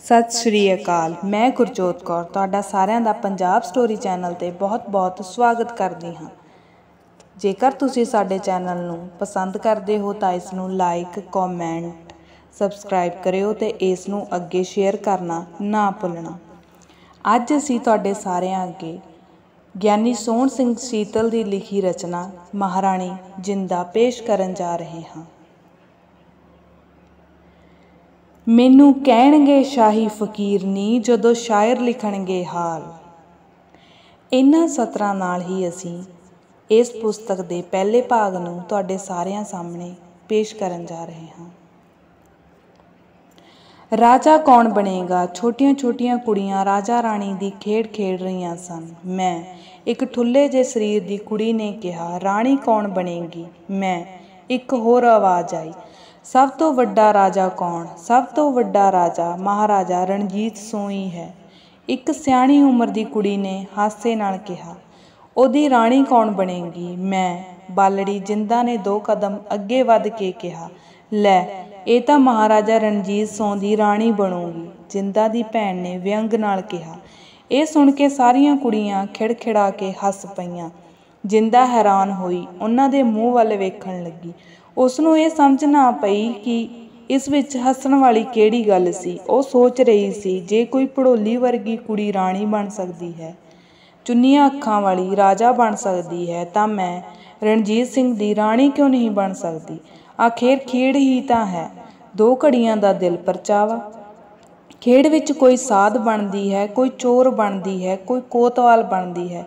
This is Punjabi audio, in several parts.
सत श्री अकाल। मैं गुरजोत कौर तुहाडा सारिਆਂ ਦਾ पंजाब स्टोरी चैनल ते बहुत बहुत स्वागत करदी हाँ। जेकर तुसीं साडे चैनल नूं पसंद करदे हो तां इस नूं लाइक कॉमेंट सबसक्राइब करियो ते इस नूं अगे शेयर करना ना भुल्लना। अज असीं तुहाडे सारिਆਂ अगे ਗਿਆਨੀ सोहण सिंह शीतल की लिखी रचना महाराणी जिंदा पेश करन जा रहे हाँ। मैनू कहणगे शाही फकीर नी जदों शायर लिखणगे हाल। इन्हां सतरां नाल ही असीं इस पुस्तक के पहले भाग नूं तुहाडे सारिਆਂ सामने पेश करन जा रहे हाँ। राजा कौन बनेगा। छोटियां छोटियां कुड़ियां राजा राणी की खेड खेड रही सन। मैं एक ठुल्ले जे शरीर की कुड़ी ने कहा, राणी कौन बनेगी। मैं एक होर आवाज़ आई, सब तो वड्डा राजा कौन। सब तो वड्डा राजा महाराजा रणजीत सिंह ही है। एक सियाणी उम्र की कुड़ी ने हासे नाल कहा, ओदी राणी कौन बनेगी। मैं बालड़ी जिंदा ने 2 कदम अगे वध के कहा, लै ये तो महाराजा रणजीत सिंह की राणी बनूगी। जिंदा की भैन ने व्यंग नाल कहा। यह सुन के सारिया कुड़ियां खिड़खिड़ा के हस पईयां। जिंदा हैरान होई उन्हां दे मूँह वल वेखण लगी। उसनूं ये समझ ना पई कि इस विच हसण वाली किहड़ी गल सी। वो सोच रही सी, जे कोई भड़ोली वर्गी कुड़ी राणी बन सकती है, चुन्नियां अखां वाली राजा बन सकती है, तां मैं रणजीत सिंह की राणी क्यों नहीं बन सकती। आखिर खेड ही तां है, 2 घड़ियां दा दिल परचावा। खेड विच कोई साध बनती है, कोई चोर बनती है, कोई कोतवाल बनती है,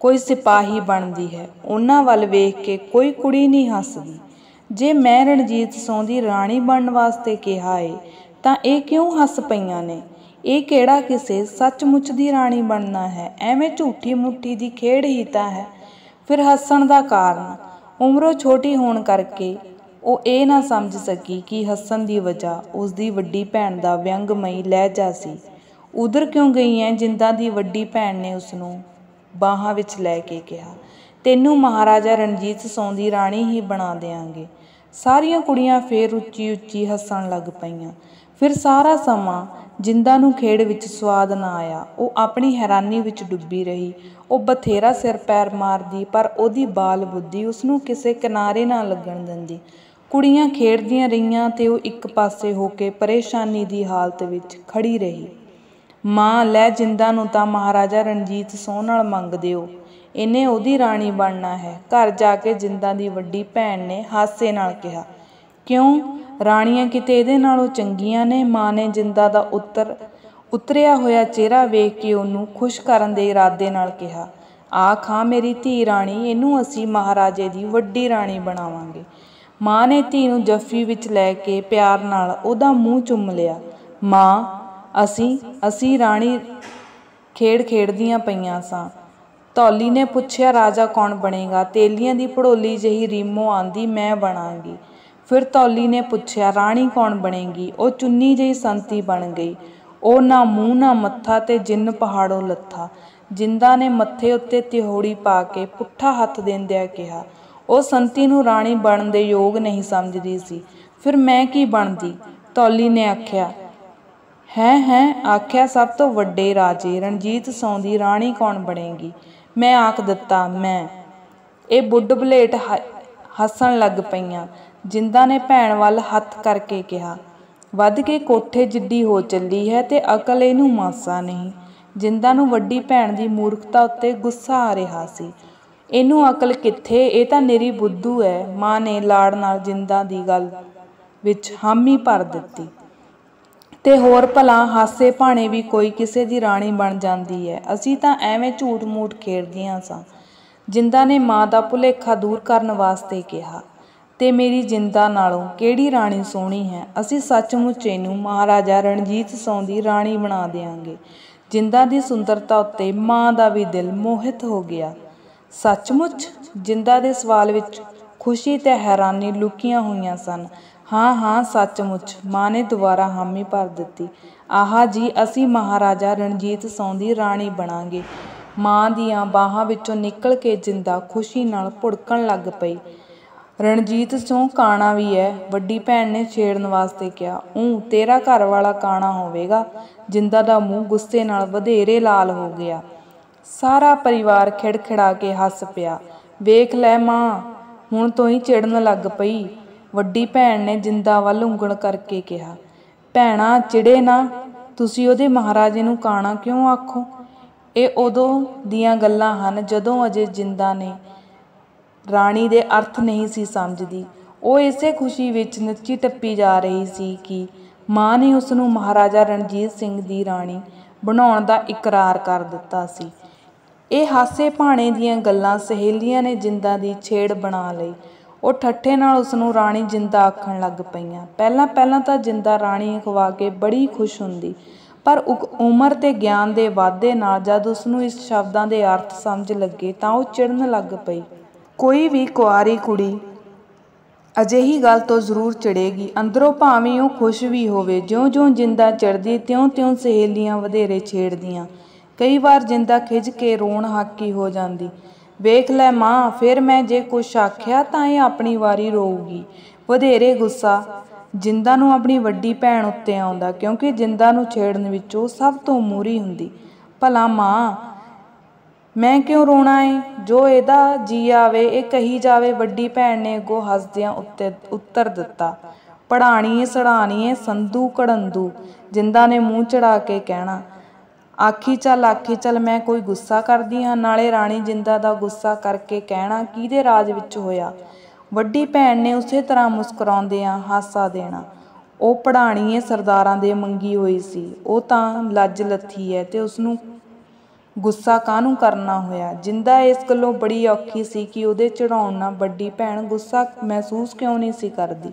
कोई सिपाही बनती है। उन्हां वल वेख के कोई कुड़ी नहीं हसदी। जे मैं रणजीत सिंह की राणी बनने वास्ते कहा है तां ये क्यों हस पईयां ने। ये किहड़ा किसे सचमुच की राणी बनना है। एवें झूठी मुठी की खेड ही तां है। फिर हसण का कारण उमरों छोटी होने करके वो ये ना समझ सकी कि हसन की वजह उसकी वड्डी भैन का व्यंगमई लहजा सी। उधर क्यों गई है। जिंदा की वड्डी भैन ने उसनों बाहां विच लैके कहा, तैनू महाराजा रणजीत सिंह की राणी ही बना देंगे। सारिया कुड़ियां फिर उच्ची उच्ची हसन लग पईयां। फिर सारा समा जिंदा नूं खेड विच स्वाद ना आया। वो अपनी हैरानी विच डुब्बी रही। वो बथेरा सिर पैर मारदी पर उहदी बाल बुद्धि उसनूं किसे किनारे ना लगन दिंदी। कुड़ियां खेडदियां रहियां ते वो एक पासे होके परेशानी की हालत विच खड़ी रही। मां लै जिंदा नूं तां महाराजा रणजीत सिंह नाल मंग दिओ, इन्हें उहदी राणी बनना है। घर जाके जिंदा की वड्डी भैन ने हासे नाल कहा, क्यों राणियां किते इहदे नालों चंगियां ने। मां ने जिंदा दा उतरिया होया चेहरा वेख के उहनूं खुश करन दे इरादे नाल कहा, आख हां मेरी धी राणी, इहनूं असीं महाराजे की वड्डी राणी बनावांगे। मां ने धी नूं जफ्फी विच लैके प्यार नाल उहदा मूँह चुम लिया। मां असी राणी खेड खेडदियां पईयां सां। धौली ने पुछया, राजा कौन बनेगा। तेलियां दी भड़ोली जही रीमो आंदी, मैं बनांगी। फिर धौली ने पुछया, राणी कौन बनेगी। वो चुन्नी जही संती बन गई। वो ना मूँह ना मत्था ते जिन्न पहाड़ों लत्था। जिंदा ने मत्थे उत्ते तिहोड़ी पा के पुट्ठा हथ देंदिया कहा, वो संती नूं राणी बनन दे योग नहीं समझदी सी। फिर मैं की बनदी। धौली ने आख्या है आख्या, सब तो वड्डे राजे रणजीत सिंह की राणी कौन बनेगी। मैं आख दिता, मैं। ये बुढ़ भलेट हसन लग पईयां। जिंदा ने भैन वल हथ करके कहा, वध के कोठे जिड्डी हो चली है ते अकल इहनूं मासा नहीं। जिंदा नूं वड्डी भैन की मूर्खता उत्ते गुस्सा आ रहा सी। इनू अकल कित्थे, ये तां निरी बुद्धू है। मां ने लाड़ नाल जिंदा की गल विच हामी भर दित्ती। ते होर भला हासे भाणे भी कोई किसे दी राणी बन जाती है। असीं तां एवें झूठ मूठ खेडदियां सां। जिंदा ने मां दा भुलेखा दूर करन वास्ते कहा, ते मेरी जिंदा नालों किहड़ी राणी सोहणी है। असीं सचमुच इहनूं महाराजा रणजीत सिंह की राणी बना देंगे। जिंदा की सुंदरता उत्ते मां दा भी दिल मोहित हो गया। सचमुच। जिंदा के सवाल विच खुशी ते हैरानी लुकियां हुई सन। हाँ सचमुच, मां ने दोबारा हामी भर दित्ती। आहा जी, असीं महाराजा रणजीत सिंह की राणी बनांगे। मां दियां बाहां विचों निकल के जिंदा खुशी नाल भुड़कण लग पई। ਰਣਜੀਤ ਸਿਉਂ ਕਾਣਾ ਵੀ ਹੈ, ਵੱਡੀ ਭੈਣ ਨੇ ਛੇੜਨ ਵਾਸਤੇ ਕਿਹਾ। ਤੇਰਾ ਘਰ ਵਾਲਾ ਕਾਣਾ ਹੋਵੇਗਾ। ਜਿੰਦਾ ਦਾ ਮੂੰਹ ਗੁੱਸੇ ਨਾਲ ਵਧੇਰੇ ਲਾਲ ਹੋ ਗਿਆ। ਸਾਰਾ ਪਰਿਵਾਰ ਖਿੜਖਿੜਾ ਕੇ ਹੱਸ ਪਿਆ। ਵੇਖ ਲੈ ਮਾਂ, ਹੁਣ ਤੋਂ ਹੀ ਚਿੜਨ ਲੱਗ ਪਈ, ਵੱਡੀ ਭੈਣ ਨੇ ਜਿੰਦਾ ਵੱਲ ਉਂਗਲ ਕਰਕੇ ਕਿਹਾ। ਭੈਣਾ ਚਿੜੇ ਨਾ, ਤੁਸੀਂ ਉਹਦੇ ਮਹਾਰਾਜੇ ਨੂੰ ਕਾਣਾ ਕਿਉਂ ਆਖੋ? ਇਹ ਉਦੋਂ ਦੀਆਂ ਗੱਲਾਂ ਹਨ ਜਦੋਂ ਅਜੇ ਜਿੰਦਾ ਨੇ ਰਾਣੀ ਦੇ ਅਰਥ ਨਹੀਂ ਸੀ ਸਮਝਦੀ। ਉਹ ਇਸੇ ਖੁਸ਼ੀ ਵਿੱਚ ਨੱਚੀ ਟੱਪੀ ਜਾ ਰਹੀ ਸੀ ਕਿ ਮਾਂ ਨੇ ਉਸ ਨੂੰ ਮਹਾਰਾਜਾ ਰਣਜੀਤ ਸਿੰਘ ਦੀ ਰਾਣੀ ਬਣਾਉਣ ਦਾ ਇਕਰਾਰ ਕਰ ਦਿੱਤਾ ਸੀ। ਇਹ ਹਾਸੇ ਭਾਣੇ ਦੀਆਂ ਗੱਲਾਂ ਸਹੇਲੀਆਂ ਨੇ ਜਿੰਦਾ ਦੀ ਛੇੜ ਬਣਾ ਲਈ। ਉਹ ਠੱਠੇ ਨਾਲ ਉਸ ਨੂੰ ਰਾਣੀ ਜਿੰਦਾ ਆਖਣ ਲੱਗ ਪਈਆਂ। ਪਹਿਲਾਂ ਤਾਂ ਜਿੰਦਾ ਰਾਣੀ ਅਖਵਾ ਕੇ ਬੜੀ ਖੁਸ਼ ਹੁੰਦੀ, ਪਰ ਉਮਰ ਤੇ ਗਿਆਨ ਦੇ ਵਾਧੇ ਨਾਲ ਜਦ ਉਸ ਨੂੰ ਇਸ ਸ਼ਬਦਾਂ ਦੇ ਅਰਥ ਸਮਝ ਲੱਗੇ ਤਾਂ ਉਹ ਚਿੜਨ ਲੱਗ ਪਈ। ਕੋਈ ਵੀ ਕੁਆਰੀ ਕੁੜੀ ਅਜਿਹੀ ਗੱਲ ਤੋਂ ਜ਼ਰੂਰ ਚਿੜੇਗੀ, ਅੰਦਰੋਂ ਭਾਵੇਂ ਉਹ ਖੁਸ਼ ਵੀ ਹੋਵੇ। ਜਿਉਂ-ਜਿਉਂ ਜਿੰਦਾ ਚਿੜਦੀ ਤਿਉਂ-ਤਿਉਂ ਸਹੇਲੀਆਂ ਵਧੇਰੇ ਛੇੜਦੀਆਂ। ਕਈ ਵਾਰ ਜਿੰਦਾ ਖਿਝ ਕੇ ਰੋਣ ਹਾਕੀ ਹੋ ਜਾਂਦੀ। ਵੇਖ ਲੈ ਮਾਂ, ਫਿਰ ਮੈਂ ਜੇ ਕੁਛ ਆਖਿਆ ਤਾਂ ਇਹ ਆਪਣੀ ਵਾਰੀ ਰੋਊਗੀ। ਵਧੇਰੇ ਗੁੱਸਾ ਜਿੰਦਾ ਨੂੰ ਆਪਣੀ ਵੱਡੀ ਭੈਣ ਉੱਤੇ ਆਉਂਦਾ, ਕਿਉਂਕਿ ਜਿੰਦਾ ਨੂੰ ਛੇੜਨ ਵਿੱਚ ਉਹ ਸਭ ਤੋਂ ਮੂਹਰੀ ਹੁੰਦੀ। ਭਲਾ ਮਾਂ, ਮੈਂ ਕਿਉਂ ਰੋਣਾ ਏ? ਜੋ ਇਹਦਾ ਜੀ ਆਵੇ ਇਹ ਕਹੀ ਜਾਵੇ, ਵੱਡੀ ਭੈਣ ਨੇ ਅੱਗੋਂ ਹੱਸਦਿਆਂ ਉੱਤਰ ਦਿੱਤਾ। ਪੜ੍ਹਾਣੀਏ ਸੜਾਣੀਏ ਸੰਧੂ ਘੜੰਦੂ, ਜਿੰਦਾ ਨੇ ਮੂੰਹ ਚੜਾ ਕੇ ਕਹਿਣਾ। ਆਖੀ ਚੱਲ, ਮੈਂ ਕੋਈ ਗੁੱਸਾ ਕਰਦੀ ਹਾਂ? ਨਾਲੇ ਰਾਣੀ ਜਿੰਦਾ ਦਾ ਗੁੱਸਾ ਕਰਕੇ ਕਹਿਣਾ ਕਿਹਦੇ ਰਾਜ ਵਿੱਚ ਹੋਇਆ? ਵੱਡੀ ਭੈਣ ਨੇ ਉਸੇ ਤਰ੍ਹਾਂ ਮੁਸਕਰਾਉਂਦਿਆਂ ਹਾਸਾ ਦੇਣਾ। ਉਹ ਪੜ੍ਹਾਣੀਏ ਸਰਦਾਰਾਂ ਦੇ ਮੰਗੀ ਹੋਈ ਸੀ। ਉਹ ਤਾਂ ਲੱਜ ਲੱਥੀ ਹੈ ਤੇ ਉਸਨੂੰ ਗੁੱਸਾ ਕਾਹਨੂੰ ਕਰਨਾ ਹੋਇਆ? ਜਿੰਦਾ ਇਸ ਗੱਲੋਂ ਬੜੀ ਔਖੀ ਸੀ ਕਿ ਉਹਦੇ ਚੜਾਉਣ ਨਾਲ ਵੱਡੀ ਭੈਣ ਗੁੱਸਾ ਮਹਿਸੂਸ ਕਿਉਂ ਨਹੀਂ ਸੀ ਕਰਦੀ।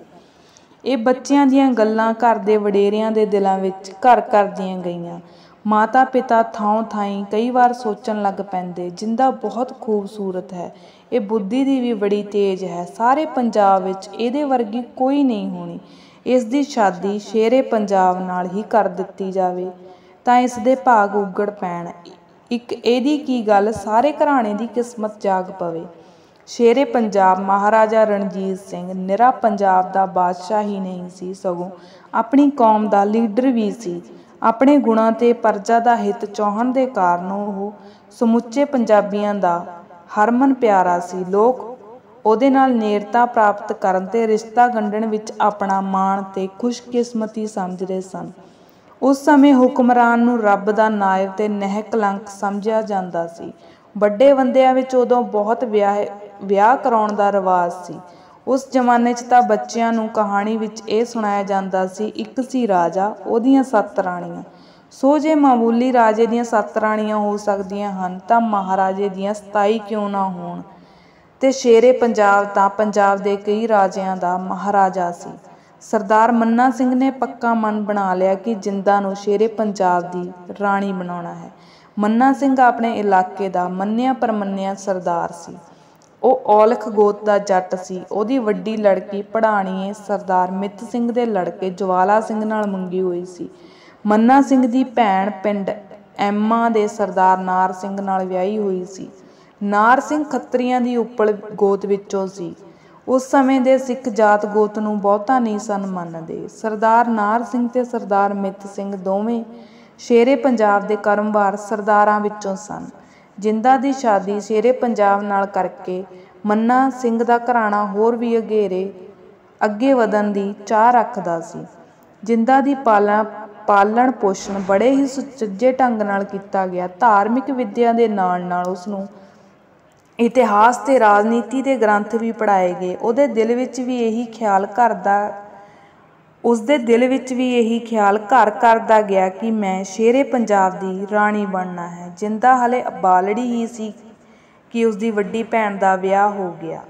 ਇਹ ਬੱਚਿਆਂ ਦੀਆਂ ਗੱਲਾਂ ਘਰ ਦੇ ਵਡੇਰਿਆਂ ਦੇ ਦਿਲਾਂ ਵਿੱਚ ਘਰ ਕਰਦੀਆਂ ਗਈਆਂ। ਮਾਤਾ ਪਿਤਾ ਥਾਈਂ ਕਈ ਵਾਰ ਸੋਚਣ ਲੱਗ ਪੈਂਦੇ, ਜਿੰਦਾ ਬਹੁਤ ਖੂਬਸੂਰਤ ਹੈ, ਇਹ ਬੁੱਧੀ ਦੀ ਵੀ ਬੜੀ ਤੇਜ਼ ਹੈ, ਸਾਰੇ ਪੰਜਾਬ ਵਿੱਚ ਇਹਦੇ ਵਰਗੀ ਕੋਈ ਨਹੀਂ ਹੋਣੀ। ਇਸ ਦੀ ਸ਼ਾਦੀ ਸ਼ੇਰੇ ਪੰਜਾਬ ਨਾਲ ਹੀ ਕਰ ਦਿੱਤੀ ਜਾਵੇ ਤਾਂ ਇਸ ਦੇ ਭਾਗ ਉੱਗੜ ਪੈਣ। ਇੱਕ ਇਹਦੀ ਕੀ ਗੱਲ, ਸਾਰੇ ਘਰਾਣੇ ਦੀ ਕਿਸਮਤ ਜਾਗ ਪਵੇ। ਸ਼ੇਰੇ ਪੰਜਾਬ ਮਹਾਰਾਜਾ ਰਣਜੀਤ ਸਿੰਘ ਨਿਰਾ ਪੰਜਾਬ ਦਾ ਬਾਦਸ਼ਾਹ ਹੀ ਨਹੀਂ ਸੀ, ਸਗੋਂ ਆਪਣੀ ਕੌਮ ਦਾ ਲੀਡਰ ਵੀ ਸੀ। ਆਪਣੇ ਗੁਣਾਂ ਤੇ ਪਰਜਾ ਦਾ ਹਿੱਤ ਚਾਹੁਣ ਦੇ ਕਾਰਨ ਉਹ ਸਮੁੱਚੇ ਪੰਜਾਬੀਆਂ ਦਾ ਹਰਮਨ ਪਿਆਰਾ ਸੀ। ਲੋਕ ਉਹਦੇ ਨਾਲ ਨੇੜਤਾ ਪ੍ਰਾਪਤ ਕਰਨ ਤੇ ਰਿਸ਼ਤਾ ਗੰਢਣ ਵਿੱਚ ਆਪਣਾ ਮਾਣ ਤੇ ਖੁਸ਼ਕਿਸਮਤੀ ਸਮਝਦੇ ਸਨ। ਉਸ ਸਮੇਂ ਹੁਕਮਰਾਨ ਨੂੰ ਰੱਬ ਦਾ ਨਾਇਬ ਤੇ ਨਹਿ ਕਲੰਕ ਸਮਝਿਆ ਜਾਂਦਾ ਸੀ। ਵੱਡੇ ਬੰਦਿਆਂ ਵਿੱਚ ਉਦੋਂ ਬਹੁਤ ਵਿਆਹ ਕਰਾਉਣ ਦਾ ਰਿਵਾਜ ਸੀ। ਉਸ ਜ਼ਮਾਨੇ 'ਚ ਤਾਂ ਬੱਚਿਆਂ ਨੂੰ ਕਹਾਣੀ ਵਿੱਚ ਇਹ ਸੁਣਾਇਆ ਜਾਂਦਾ ਸੀ, ਇੱਕ ਸੀ ਰਾਜਾ, ਉਹਦੀਆਂ 7 ਰਾਣੀਆਂ। ਸੋ ਜੇ ਮਾਮੂਲੀ ਰਾਜੇ ਦੀਆਂ 7 ਰਾਣੀਆਂ ਹੋ ਸਕਦੀਆਂ ਹਨ ਤਾਂ ਮਹਾਰਾਜੇ ਦੀਆਂ 27 ਕਿਉਂ ਨਾ ਹੋਣ। ਤੇ ਸ਼ੇਰੇ ਪੰਜਾਬ ਤਾਂ ਪੰਜਾਬ ਦੇ ਕਈ ਰਾਜਿਆਂ ਦਾ ਮਹਾਰਾਜਾ ਸੀ। ਸਰਦਾਰ ਮੰਨਾ ਸਿੰਘ ਨੇ ਪੱਕਾ ਮਨ ਬਣਾ ਲਿਆ ਕਿ ਜਿੰਦਾ ਨੂੰ ਸ਼ੇਰੇ ਪੰਜਾਬ ਦੀ ਰਾਣੀ ਬਣਾਉਣਾ ਹੈ। ਮੰਨਾ ਸਿੰਘ ਆਪਣੇ ਇਲਾਕੇ ਦਾ ਮੰਨਿਆ ਪ੍ਰਮੰਨਿਆ ਸਰਦਾਰ ਸੀ। ਉਹ ਔਲਖ ਗੋਤ ਦਾ ਜੱਟ ਸੀ। ਉਹਦੀ ਵੱਡੀ ਲੜਕੀ ਪੜ੍ਹਾਣੀਏ ਸਰਦਾਰ ਮਿੱਤ ਸਿੰਘ ਦੇ ਲੜਕੇ ਜਵਾਲਾ ਸਿੰਘ ਨਾਲ ਮੰਗੀ ਹੋਈ ਸੀ। ਮੰਨਾ ਸਿੰਘ ਦੀ ਭੈਣ ਪਿੰਡ ਐਮਾ ਦੇ ਸਰਦਾਰ ਨਾਰ ਸਿੰਘ ਨਾਲ ਵਿਆਹੀ ਹੋਈ ਸੀ। ਨਾਰ ਸਿੰਘ ਖੱਤਰੀਆਂ ਦੀ ਉੱਪਲ ਗੋਤ ਵਿੱਚੋਂ ਸੀ। ਉਸ ਸਮੇਂ ਦੇ ਸਿੱਖ ਜਾਤ ਗੋਤ ਨੂੰ ਬਹੁਤਾ ਨਹੀਂ ਸਨ ਮੰਨਦੇ। ਸਰਦਾਰ ਨਾਰ ਸਿੰਘ ਤੇ ਸਰਦਾਰ ਮਿੱਤ ਸਿੰਘ ਦੋਵੇਂ ਸ਼ੇਰੇ ਪੰਜਾਬ ਦੇ ਕਰਮਵਾਰ ਸਰਦਾਰਾਂ ਵਿੱਚੋਂ ਸਨ। ਜਿੰਦਾ ਦੀ ਸ਼ਾਦੀ ਸ਼ੇਰੇ ਪੰਜਾਬ ਨਾਲ ਕਰਕੇ ਮੰਨਾ ਸਿੰਘ ਦਾ ਘਰਾਣਾ ਹੋਰ ਵੀ ਅੱਗੇ ਵਧਣ ਦੀ ਚਾਹ ਰੱਖਦਾ ਸੀ। ਜਿੰਦਾ ਦੀ ਪਾਲਣ ਪੋਸ਼ਣ ਬੜੇ ਹੀ ਸੁਚੱਜੇ ਢੰਗ ਨਾਲ ਕੀਤਾ ਗਿਆ। ਧਾਰਮਿਕ ਵਿੱਦਿਆ ਦੇ ਨਾਲ ਉਸਨੂੰ ਇਤਿਹਾਸ ਤੇ ਰਾਜਨੀਤੀ ਦੇ ਗ੍ਰੰਥ ਵੀ ਪੜ੍ਹਾਏ ਗਏ। ਉਸਦੇ ਦਿਲ ਵਿੱਚ ਵੀ ਇਹੀ ਖਿਆਲ ਘਰ ਕਰਦਾ ਗਿਆ ਕਿ ਮੈਂ ਸ਼ੇਰੇ ਪੰਜਾਬ ਦੀ ਰਾਣੀ ਬਣਨਾ ਹੈ। ਜਿੰਦਾ ਹਲੇ ਬਾਲੜੀ ਹੀ ਸੀ ਕਿ ਉਸਦੀ ਵੱਡੀ ਭੈਣ ਦਾ ਵਿਆਹ ਹੋ ਗਿਆ।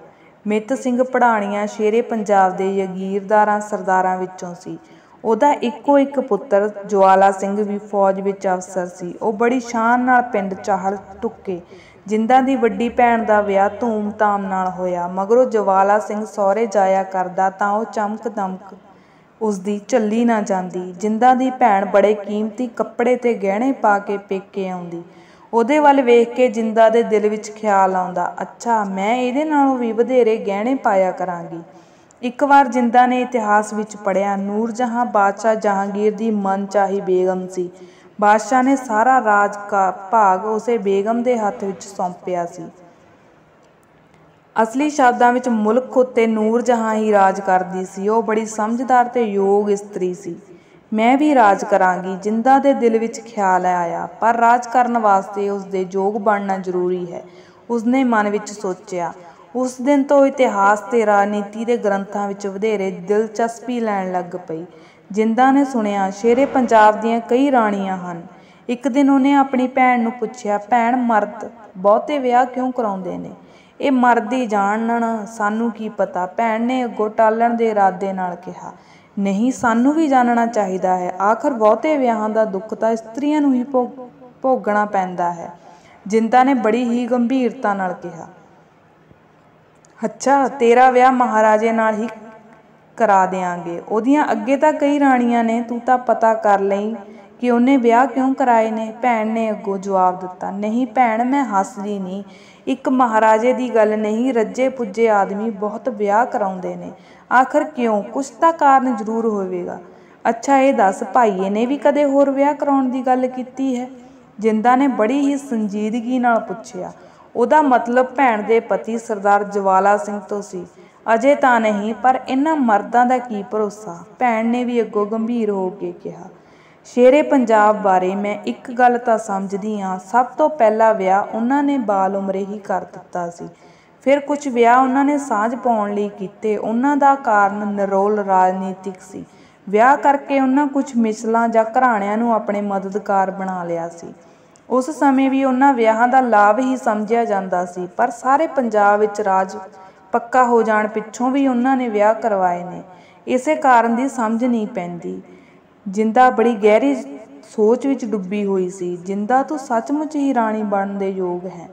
ਮਿੱਤ ਸਿੰਘ ਪੜ੍ਹਾਣੀਆਂ ਸ਼ੇਰੇ ਪੰਜਾਬ ਦੇ ਜਾਗੀਰਦਾਰਾਂ ਸਰਦਾਰਾਂ ਵਿੱਚੋਂ ਸੀ। ਉਹਦਾ ਇੱਕੋ ਇੱਕ ਪੁੱਤਰ ਜਵਾਲਾ ਸਿੰਘ ਵੀ ਫੌਜ ਵਿੱਚ ਅਫਸਰ ਸੀ। ਉਹ ਬੜੀ ਸ਼ਾਨ ਨਾਲ ਪਿੰਡ ਚਾਹਲ ਢੁੱਕੇ। ਜਿੰਦਾ ਦੀ ਵੱਡੀ ਭੈਣ ਦਾ ਵਿਆਹ ਧੂਮ ਧਾਮ ਨਾਲ ਹੋਇਆ। ਮਗਰੋਂ ਜਵਾਲਾ ਸਿੰਘ ਸਹੁਰੇ ਜਾਇਆ ਕਰਦਾ ਤਾਂ ਉਹ ਚਮਕ ਦਮਕ ਉਸਦੀ ਝੱਲੀ ਨਾ ਜਾਂਦੀ। ਜਿੰਦਾ ਦੀ ਭੈਣ ਬੜੇ ਕੀਮਤੀ ਕੱਪੜੇ ਤੇ ਗਹਿਣੇ ਪਾ ਕੇ ਪੇਕੇ ਆਉਂਦੀ। ਉਹਦੇ ਵੱਲ ਵੇਖ ਕੇ ਜਿੰਦਾ ਦੇ ਦਿਲ ਵਿੱਚ ਖਿਆਲ ਆਉਂਦਾ, ਅੱਛਾ ਮੈਂ ਇਹਦੇ ਨਾਲੋਂ ਵੀ ਵਧੇਰੇ ਗਹਿਣੇ ਪਾਇਆ ਕਰਾਂਗੀ। ਇੱਕ ਵਾਰ ਜਿੰਦਾ ਨੇ ਇਤਿਹਾਸ ਵਿੱਚ ਪੜ੍ਹਿਆ, ਨੂਰਜਹਾਂ ਬਾਦਸ਼ਾਹ ਜਹਾਂਗੀਰ ਦੀ ਮਨਚਾਹੀ ਬੇਗਮ ਸੀ। ਬਾਦਸ਼ਾਹ ਨੇ ਸਾਰਾ ਰਾਜ ਭਾਗ ਉਸੇ ਬੇਗਮ ਦੇ ਹੱਥ ਵਿੱਚ ਸੌਂਪਿਆ ਸੀ। ਅਸਲੀ ਸ਼ਬਦਾਂ ਵਿੱਚ ਮੁਲਕ ਉੱਤੇ ਨੂਰਜਹਾਂ ਹੀ ਰਾਜ ਕਰਦੀ ਸੀ। ਉਹ ਬੜੀ ਸਮਝਦਾਰ ਤੇ ਯੋਗ ਇਸਤਰੀ ਸੀ। ਮੈਂ ਵੀ ਰਾਜ ਕਰਾਂਗੀ, ਜਿੰਦਾ ਦੇ ਦਿਲ ਵਿੱਚ ਖਿਆਲ ਆਇਆ। ਪਰ ਰਾਜ ਕਰਨ ਵਾਸਤੇ ਉਸਦੇ ਯੋਗ ਬਣਨਾ ਜ਼ਰੂਰੀ ਹੈ, ਉਸਨੇ ਮਨ ਵਿੱਚ ਸੋਚਿਆ। ਉਸ ਦਿਨ ਤੋਂ ਇਤਿਹਾਸ ਤੇ ਰਾਜਨੀਤੀ ਦੇ ਗ੍ਰੰਥਾਂ ਵਿੱਚ ਵਧੇਰੇ ਦਿਲਚਸਪੀ ਲੈਣ ਲੱਗ ਪਈ। ਜਿੰਦਾ ਨੇ ਸੁਣਿਆ, ਸ਼ੇਰੇ ਪੰਜਾਬ ਦੀਆਂ ਕਈ ਰਾਣੀਆਂ ਹਨ। ਇੱਕ ਦਿਨ ਉਹਨੇ ਆਪਣੀ ਭੈਣ ਨੂੰ ਪੁੱਛਿਆ, ਭੈਣ ਮਰਦ ਬਹੁਤੇ ਵਿਆਹ ਕਿਉਂ ਕਰਾਉਂਦੇ ਨੇ? ਇਹ ਮਰਦ ਹੀ ਜਾਣਨ, ਸਾਨੂੰ ਕੀ ਪਤਾ। ਭੈਣ ਨੇ ਅੱਗੋਂ ਟਾਲਣ ਦੇ ਇਰਾਦੇ ਨਾਲ ਕਿਹਾ, ਨਹੀਂ ਸਾਨੂੰ ਵੀ ਜਾਣਨਾ ਚਾਹੀਦਾ ਹੈ। ਆਖਰ ਬਹੁਤੇ ਵਿਆਹਾਂ ਦਾ ਦੁੱਖ ਤਾਂ ਇਸਤਰੀਆਂ ਨੂੰ ਹੀ ਭੋਗਣਾ ਪੈਂਦਾ ਹੈ। ਜਿੰਦਾ ਨੇ ਬੜੀ ਹੀ ਗੰਭੀਰਤਾ ਨਾਲ ਕਿਹਾ, ਅੱਛਾ ਤੇਰਾ ਵਿਆਹ ਮਹਾਰਾਜੇ ਨਾਲ ਹੀ ਕਰਾ ਦਿਆਂਗੇ। ਉਹਦੀਆਂ ਅੱਗੇ ਤਾਂ ਕਈ ਰਾਣੀਆਂ ਨੇ, ਤੂੰ ਤਾਂ ਪਤਾ ਕਰ ਲਈ ਕਿ ਉਹਨੇ ਵਿਆਹ ਕਿਉਂ ਕਰਾਏ ਨੇ। ਭੈਣ ਨੇ ਅੱਗੋਂ ਜਵਾਬ ਦਿੱਤਾ, ਨਹੀਂ ਭੈਣ ਮੈਂ ਹੱਸਦੀ ਨਹੀਂ, ਇੱਕ ਮਹਾਰਾਜੇ ਦੀ ਗੱਲ ਨਹੀਂ, ਰੱਜੇ ਪੁੱਜੇ ਆਦਮੀ ਬਹੁਤ ਵਿਆਹ ਕਰਾਉਂਦੇ ਨੇ। ਆਖਰ ਕਿਉਂ? ਕੁਛ ਤਾਂ ਕਾਰਨ ਜ਼ਰੂਰ ਹੋਵੇਗਾ। ਅੱਛਾ ਇਹ ਦੱਸ, ਭਾਈਏ ਨੇ ਵੀ ਕਦੇ ਹੋਰ ਵਿਆਹ ਕਰਾਉਣ ਦੀ ਗੱਲ ਕੀਤੀ ਹੈ? ਜਿੰਦਾ ਨੇ ਬੜੀ ਹੀ ਸੰਜੀਦਗੀ ਨਾਲ ਪੁੱਛਿਆ। ਉਹਦਾ ਮਤਲਬ ਭੈਣ ਦੇ ਪਤੀ ਸਰਦਾਰ ਜਵਾਲਾ ਸਿੰਘ ਤੋਂ ਸੀ। ਅਜੇ ਤਾਂ ਨਹੀਂ, ਪਰ ਇਹਨਾਂ ਮਰਦਾਂ ਦਾ ਕੀ ਭਰੋਸਾ। ਭੈਣ ਨੇ ਵੀ ਅੱਗੋਂ ਗੰਭੀਰ ਹੋ ਕੇ ਕਿਹਾ, ਸ਼ੇਰੇ ਪੰਜਾਬ ਬਾਰੇ ਮੈਂ ਇੱਕ ਗੱਲ ਤਾਂ ਸਮਝਦੀ ਹਾਂ, ਸਭ ਤੋਂ ਪਹਿਲਾ ਵਿਆਹ ਉਹਨਾਂ ਨੇ ਬਾਲ ਉਮਰੇ ਹੀ ਕਰ ਦਿੱਤਾ ਸੀ। ਫਿਰ ਕੁਝ ਵਿਆਹ ਉਹਨਾਂ ਨੇ ਸਾਂਝ ਪਾਉਣ ਲਈ ਕੀਤੇ। ਉਹਨਾਂ ਦਾ ਕਾਰਨ ਨਿਰੋਲ ਰਾਜਨੀਤਿਕ ਸੀ। ਵਿਆਹ ਕਰਕੇ ਉਹਨਾਂ ਕੁਝ ਮਿਸਲਾਂ ਜਾਂ ਘਰਾਣਿਆਂ ਨੂੰ ਆਪਣੇ ਮਦਦਗਾਰ ਬਣਾ ਲਿਆ ਸੀ। ਉਸ ਸਮੇਂ ਵੀ ਉਹਨਾਂ ਵਿਆਹਾਂ ਦਾ ਲਾਭ ਹੀ ਸਮਝਿਆ ਜਾਂਦਾ ਸੀ, ਪਰ ਸਾਰੇ ਪੰਜਾਬ ਵਿੱਚ ਰਾਜ ਪੱਕਾ ਹੋ ਜਾਣ ਪਿੱਛੋਂ ਵੀ ਉਹਨਾਂ ਨੇ ਵਿਆਹ ਕਰਵਾਏ ਨੇ। ਇਸੇ ਕਾਰਨ ਦੀ ਸਮਝ ਨਹੀਂ ਪੈਂਦੀ। ਜਿੰਦਾ ਬੜੀ ਗਹਿਰੀ ਸੋਚ ਵਿੱਚ ਡੁੱਬੀ ਹੋਈ ਸੀ। ਜਿੰਦਾ ਤੂੰ ਸੱਚਮੁੱਚ ਹੀ ਰਾਣੀ ਬਣਨ ਦੇ ਯੋਗ ਹੈ,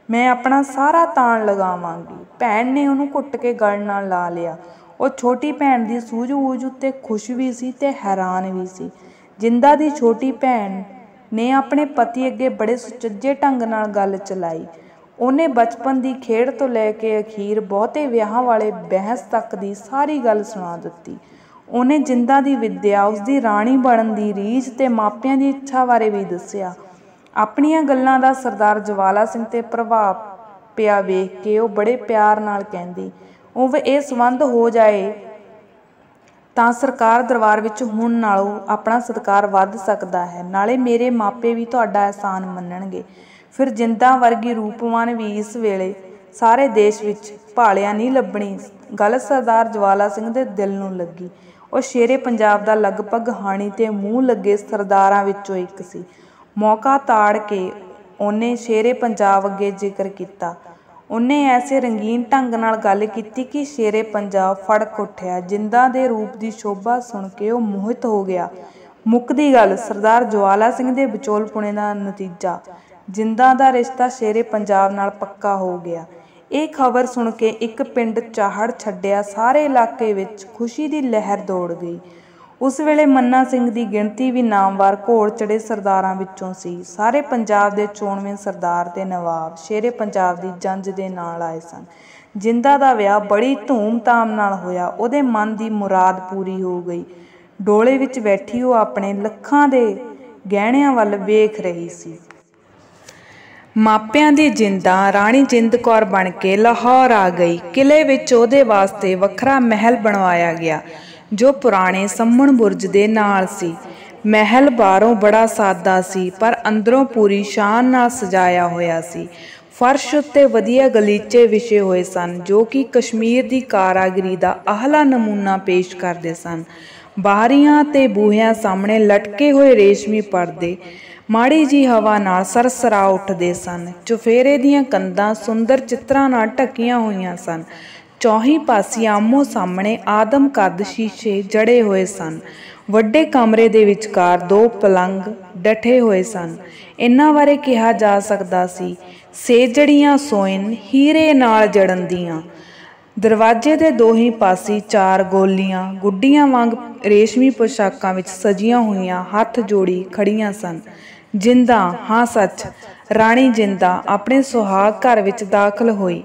ਮੈਂ ਆਪਣਾ ਸਾਰਾ ਤਾਣ ਲਗਾਵਾਂਗੀ। ਭੈਣ ਨੇ ਉਹਨੂੰ ਘੁੱਟ ਕੇ ਗਲ ਨਾਲ ਲਾ ਲਿਆ। ਉਹ ਛੋਟੀ ਭੈਣ ਦੀ ਸੂਝ-ਬੂਝ ਉੱਤੇ ਖੁਸ਼ ਵੀ ਸੀ ਤੇ ਹੈਰਾਨ ਵੀ ਸੀ। ਜਿੰਦਾ ਦੀ ਛੋਟੀ ਭੈਣ ਨੇ ਆਪਣੇ ਪਤੀ ਅੱਗੇ ਬੜੇ ਸੁਚੱਜੇ ਢੰਗ ਨਾਲ ਗੱਲ ਚਲਾਈ। ਉਹਨੇ ਬਚਪਨ ਦੀ ਖੇਡ ਤੋਂ ਲੈ ਕੇ ਅਖੀਰ ਬਹੁਤੇ ਵਿਆਹਾਂ ਵਾਲੇ ਬਹਿਸ ਤੱਕ ਦੀ ਸਾਰੀ ਗੱਲ ਸੁਣਾ ਦਿੱਤੀ। ਉਹਨੇ ਜਿੰਦਾ ਦੀ ਵਿੱਦਿਆ, ਉਸਦੀ ਰਾਣੀ ਬਣਨ ਦੀ ਰੀਝ ਤੇ ਮਾਪਿਆਂ ਦੀ ਇੱਛਾ ਬਾਰੇ ਵੀ ਦੱਸਿਆ। ਆਪਣੀਆਂ ਗੱਲਾਂ ਦਾ ਸਰਦਾਰ ਜਵਾਲਾ ਸਿੰਘ ਤੇ ਪ੍ਰਭਾਵ ਪਿਆ ਵੇਖ ਕੇ ਉਹ ਬੜੇ ਪਿਆਰ ਨਾਲ ਕਹਿੰਦੀ, ਉਹ ਇਹ ਸੰਬੰਧ ਹੋ ਜਾਏ ਤਾਂ ਸਰਕਾਰ ਦਰਬਾਰ ਵਿੱਚ ਹੁਣ ਨਾਲੋਂ ਆਪਣਾ ਸਤਿਕਾਰ ਵੱਧ ਸਕਦਾ ਹੈ, ਨਾਲੇ ਮੇਰੇ ਮਾਪੇ ਵੀ ਤੁਹਾਡਾ ਅਹਿਸਾਨ ਮੰਨਣਗੇ। ਫਿਰ ਜਿੰਦਾ ਵਰਗੀ ਰੂਪਵਾਨ ਵੀ ਇਸ ਵੇਲੇ ਸਾਰੇ ਦੇਸ਼ ਵਿੱਚ ਭਾਲਿਆ ਨਹੀਂ ਲੱਭਣੀ। ਗੱਲ ਸਰਦਾਰ ਜਵਾਲਾ ਸਿੰਘ ਦੇ ਦਿਲ ਨੂੰ ਲੱਗੀ। ਉਹ ਸ਼ੇਰੇ ਪੰਜਾਬ ਦਾ ਲਗਭਗ ਹਾਣੀ ਤੇ ਮੂੰਹ ਲੱਗੇ ਸਰਦਾਰਾਂ ਵਿੱਚੋਂ ਇੱਕ ਸੀ। ਮੌਕਾ ਤਾੜ ਕੇ ਉਹਨੇ ਸ਼ੇਰੇ ਪੰਜਾਬ ਅੱਗੇ ਜ਼ਿਕਰ ਕੀਤਾ। ਉਹਨੇ ਐਸੇ ਰੰਗੀਨ ਢੰਗ ਨਾਲ ਗੱਲ ਕੀਤੀ ਕਿ ਸ਼ੇਰੇ ਪੰਜਾਬ ਫੜਕ ਉੱਠਿਆ। ਜਿੰਦਾ ਦੇ ਰੂਪ ਦੀ ਸ਼ੋਭਾ ਸੁਣ ਕੇ ਉਹ ਮੋਹਿਤ ਹੋ ਗਿਆ। ਮੁੱਕਦੀ ਗੱਲ, ਸਰਦਾਰ ਜਵਾਲਾ ਸਿੰਘ ਦੇ ਵਿਚੋਲਪੁਣੇ ਦਾ ਨਤੀਜਾ, ਜਿੰਦਾ ਦਾ ਰਿਸ਼ਤਾ ਸ਼ੇਰੇ ਪੰਜਾਬ ਨਾਲ ਪੱਕਾ ਹੋ ਗਿਆ। ਇਹ ਖਬਰ ਸੁਣ ਕੇ ਇੱਕ ਪਿੰਡ ਚਾਹੜ ਛੱਡਿਆ ਸਾਰੇ ਇਲਾਕੇ ਵਿੱਚ ਖੁਸ਼ੀ ਦੀ ਲਹਿਰ ਦੌੜ ਗਈ। ਉਸ ਵੇਲੇ ਮੰਨਾ ਸਿੰਘ ਦੀ ਗਿਣਤੀ ਵੀ ਨਾਮਵਾਰ ਘੋੜ ਚੜ੍ਹੇ ਸਰਦਾਰਾਂ ਵਿੱਚੋਂ ਸੀ। ਸਾਰੇ ਪੰਜਾਬ ਦੇ ਚੋਣਵੇਂ ਸਰਦਾਰ ਤੇ ਨਵਾਬ ਸ਼ੇਰੇ ਪੰਜਾਬ ਦੀ ਜੰਝ ਦੇ ਨਾਲ ਆਏ ਸਨ। ਜਿੰਦਾ ਦਾ ਵਿਆਹ ਬੜੀ ਧੂਮ-ਧਾਮ ਨਾਲ ਹੋਇਆ। ਉਹਦੇ ਮਨ ਦੀ ਮੁਰਾਦ ਪੂਰੀ ਹੋ ਗਈ। ਡੋਲੇ ਵਿੱਚ ਬੈਠੀ ਉਹ ਆਪਣੇ ਲੱਖਾਂ ਦੇ ਗਹਿਣਿਆਂ ਵੱਲ ਵੇਖ ਰਹੀ ਸੀ। ਮਾਪਿਆਂ ਦੀ ਜਿੰਦਾ ਰਾਣੀ ਜਿੰਦ ਕੌਰ ਬਣ ਕੇ ਲਾਹੌਰ ਆ ਗਈ। ਕਿਲ੍ਹੇ ਵਿੱਚ ਉਹਦੇ ਵਾਸਤੇ ਵੱਖਰਾ ਮਹਿਲ ਬਣਵਾਇਆ ਗਿਆ, ਜੋ ਪੁਰਾਣੇ ਸੰਮਣ ਬੁਰਜ ਦੇ ਨਾਲ ਸੀ। ਮਹਿਲ ਬਾਹਰੋਂ ਬੜਾ ਸਾਦਾ ਸੀ, ਪਰ ਅੰਦਰੋਂ ਪੂਰੀ ਸ਼ਾਨ ਨਾਲ ਸਜਾਇਆ ਹੋਇਆ ਸੀ। ਫਰਸ਼ ਉੱਤੇ ਵਧੀਆ ਗਲੀਚੇ ਵਿਛੇ ਹੋਏ ਸਨ, ਜੋ ਕਿ ਕਸ਼ਮੀਰ ਦੀ ਕਾਰਾਗਰੀ ਦਾ ਆਹਲਾ ਨਮੂਨਾ ਪੇਸ਼ ਕਰਦੇ ਸਨ। ਬਾਰੀਆਂ ਤੇ ਬੂਹਿਆਂ ਸਾਹਮਣੇ ਲਟਕੇ ਹੋਏ ਰੇਸ਼ਮੀ ਪਰਦੇ ਮਾੜੀ ਜਿਹੀ ਹਵਾ ਨਾਲ ਸਰਸਰਾ ਉੱਠਦੇ ਸਨ। ਚੁਫੇਰੇ ਦੀਆਂ ਕੰਧਾਂ ਸੁੰਦਰ ਚਿੱਤਰਾਂ ਨਾਲ ਢੱਕੀਆਂ ਹੋਈਆਂ ਸਨ। ਚੌਹੀਂ ਪਾਸਿਆਂ ਆਮੋ ਸਾਹਮਣੇ ਆਦਮ ਕੱਦ ਸ਼ੀਸ਼ੇ ਜੜੇ ਹੋਏ ਸਨ। ਵੱਡੇ ਕਮਰੇ ਦੇ ਵਿਚਕਾਰ ਦੋ ਪਲੰਗ ਡਠੇ ਹੋਏ ਸਨ। ਇਹਨਾਂ ਬਾਰੇ ਕਿਹਾ ਜਾ ਸਕਦਾ ਸੀ, ਸੇਜੜੀਆਂ ਸੋਇਨ ਹੀਰੇ ਨਾਲ ਜੜਨ ਦੀਆਂ। ਦਰਵਾਜ਼ੇ ਦੇ ਦੋਹੀਂ ਪਾਸੀਂ ਚਾਰ ਗੋਲੀਆਂ ਗੁੱਡੀਆਂ ਵਾਂਗ ਰੇਸ਼ਮੀ ਪੋਸ਼ਾਕਾਂ ਵਿੱਚ ਸਜੀਆਂ ਹੋਈਆਂ ਹੱਥ ਜੋੜੀ ਖੜੀਆਂ ਸਨ। ਜਿੰਦਾ, ਹਾਂ ਸੱਚ। ਰਾਣੀ ਜਿੰਦਾ ਆਪਣੇ ਸੁਹਾਗ ਘਰ ਵਿੱਚ ਦਾਖਲ ਹੋਈ।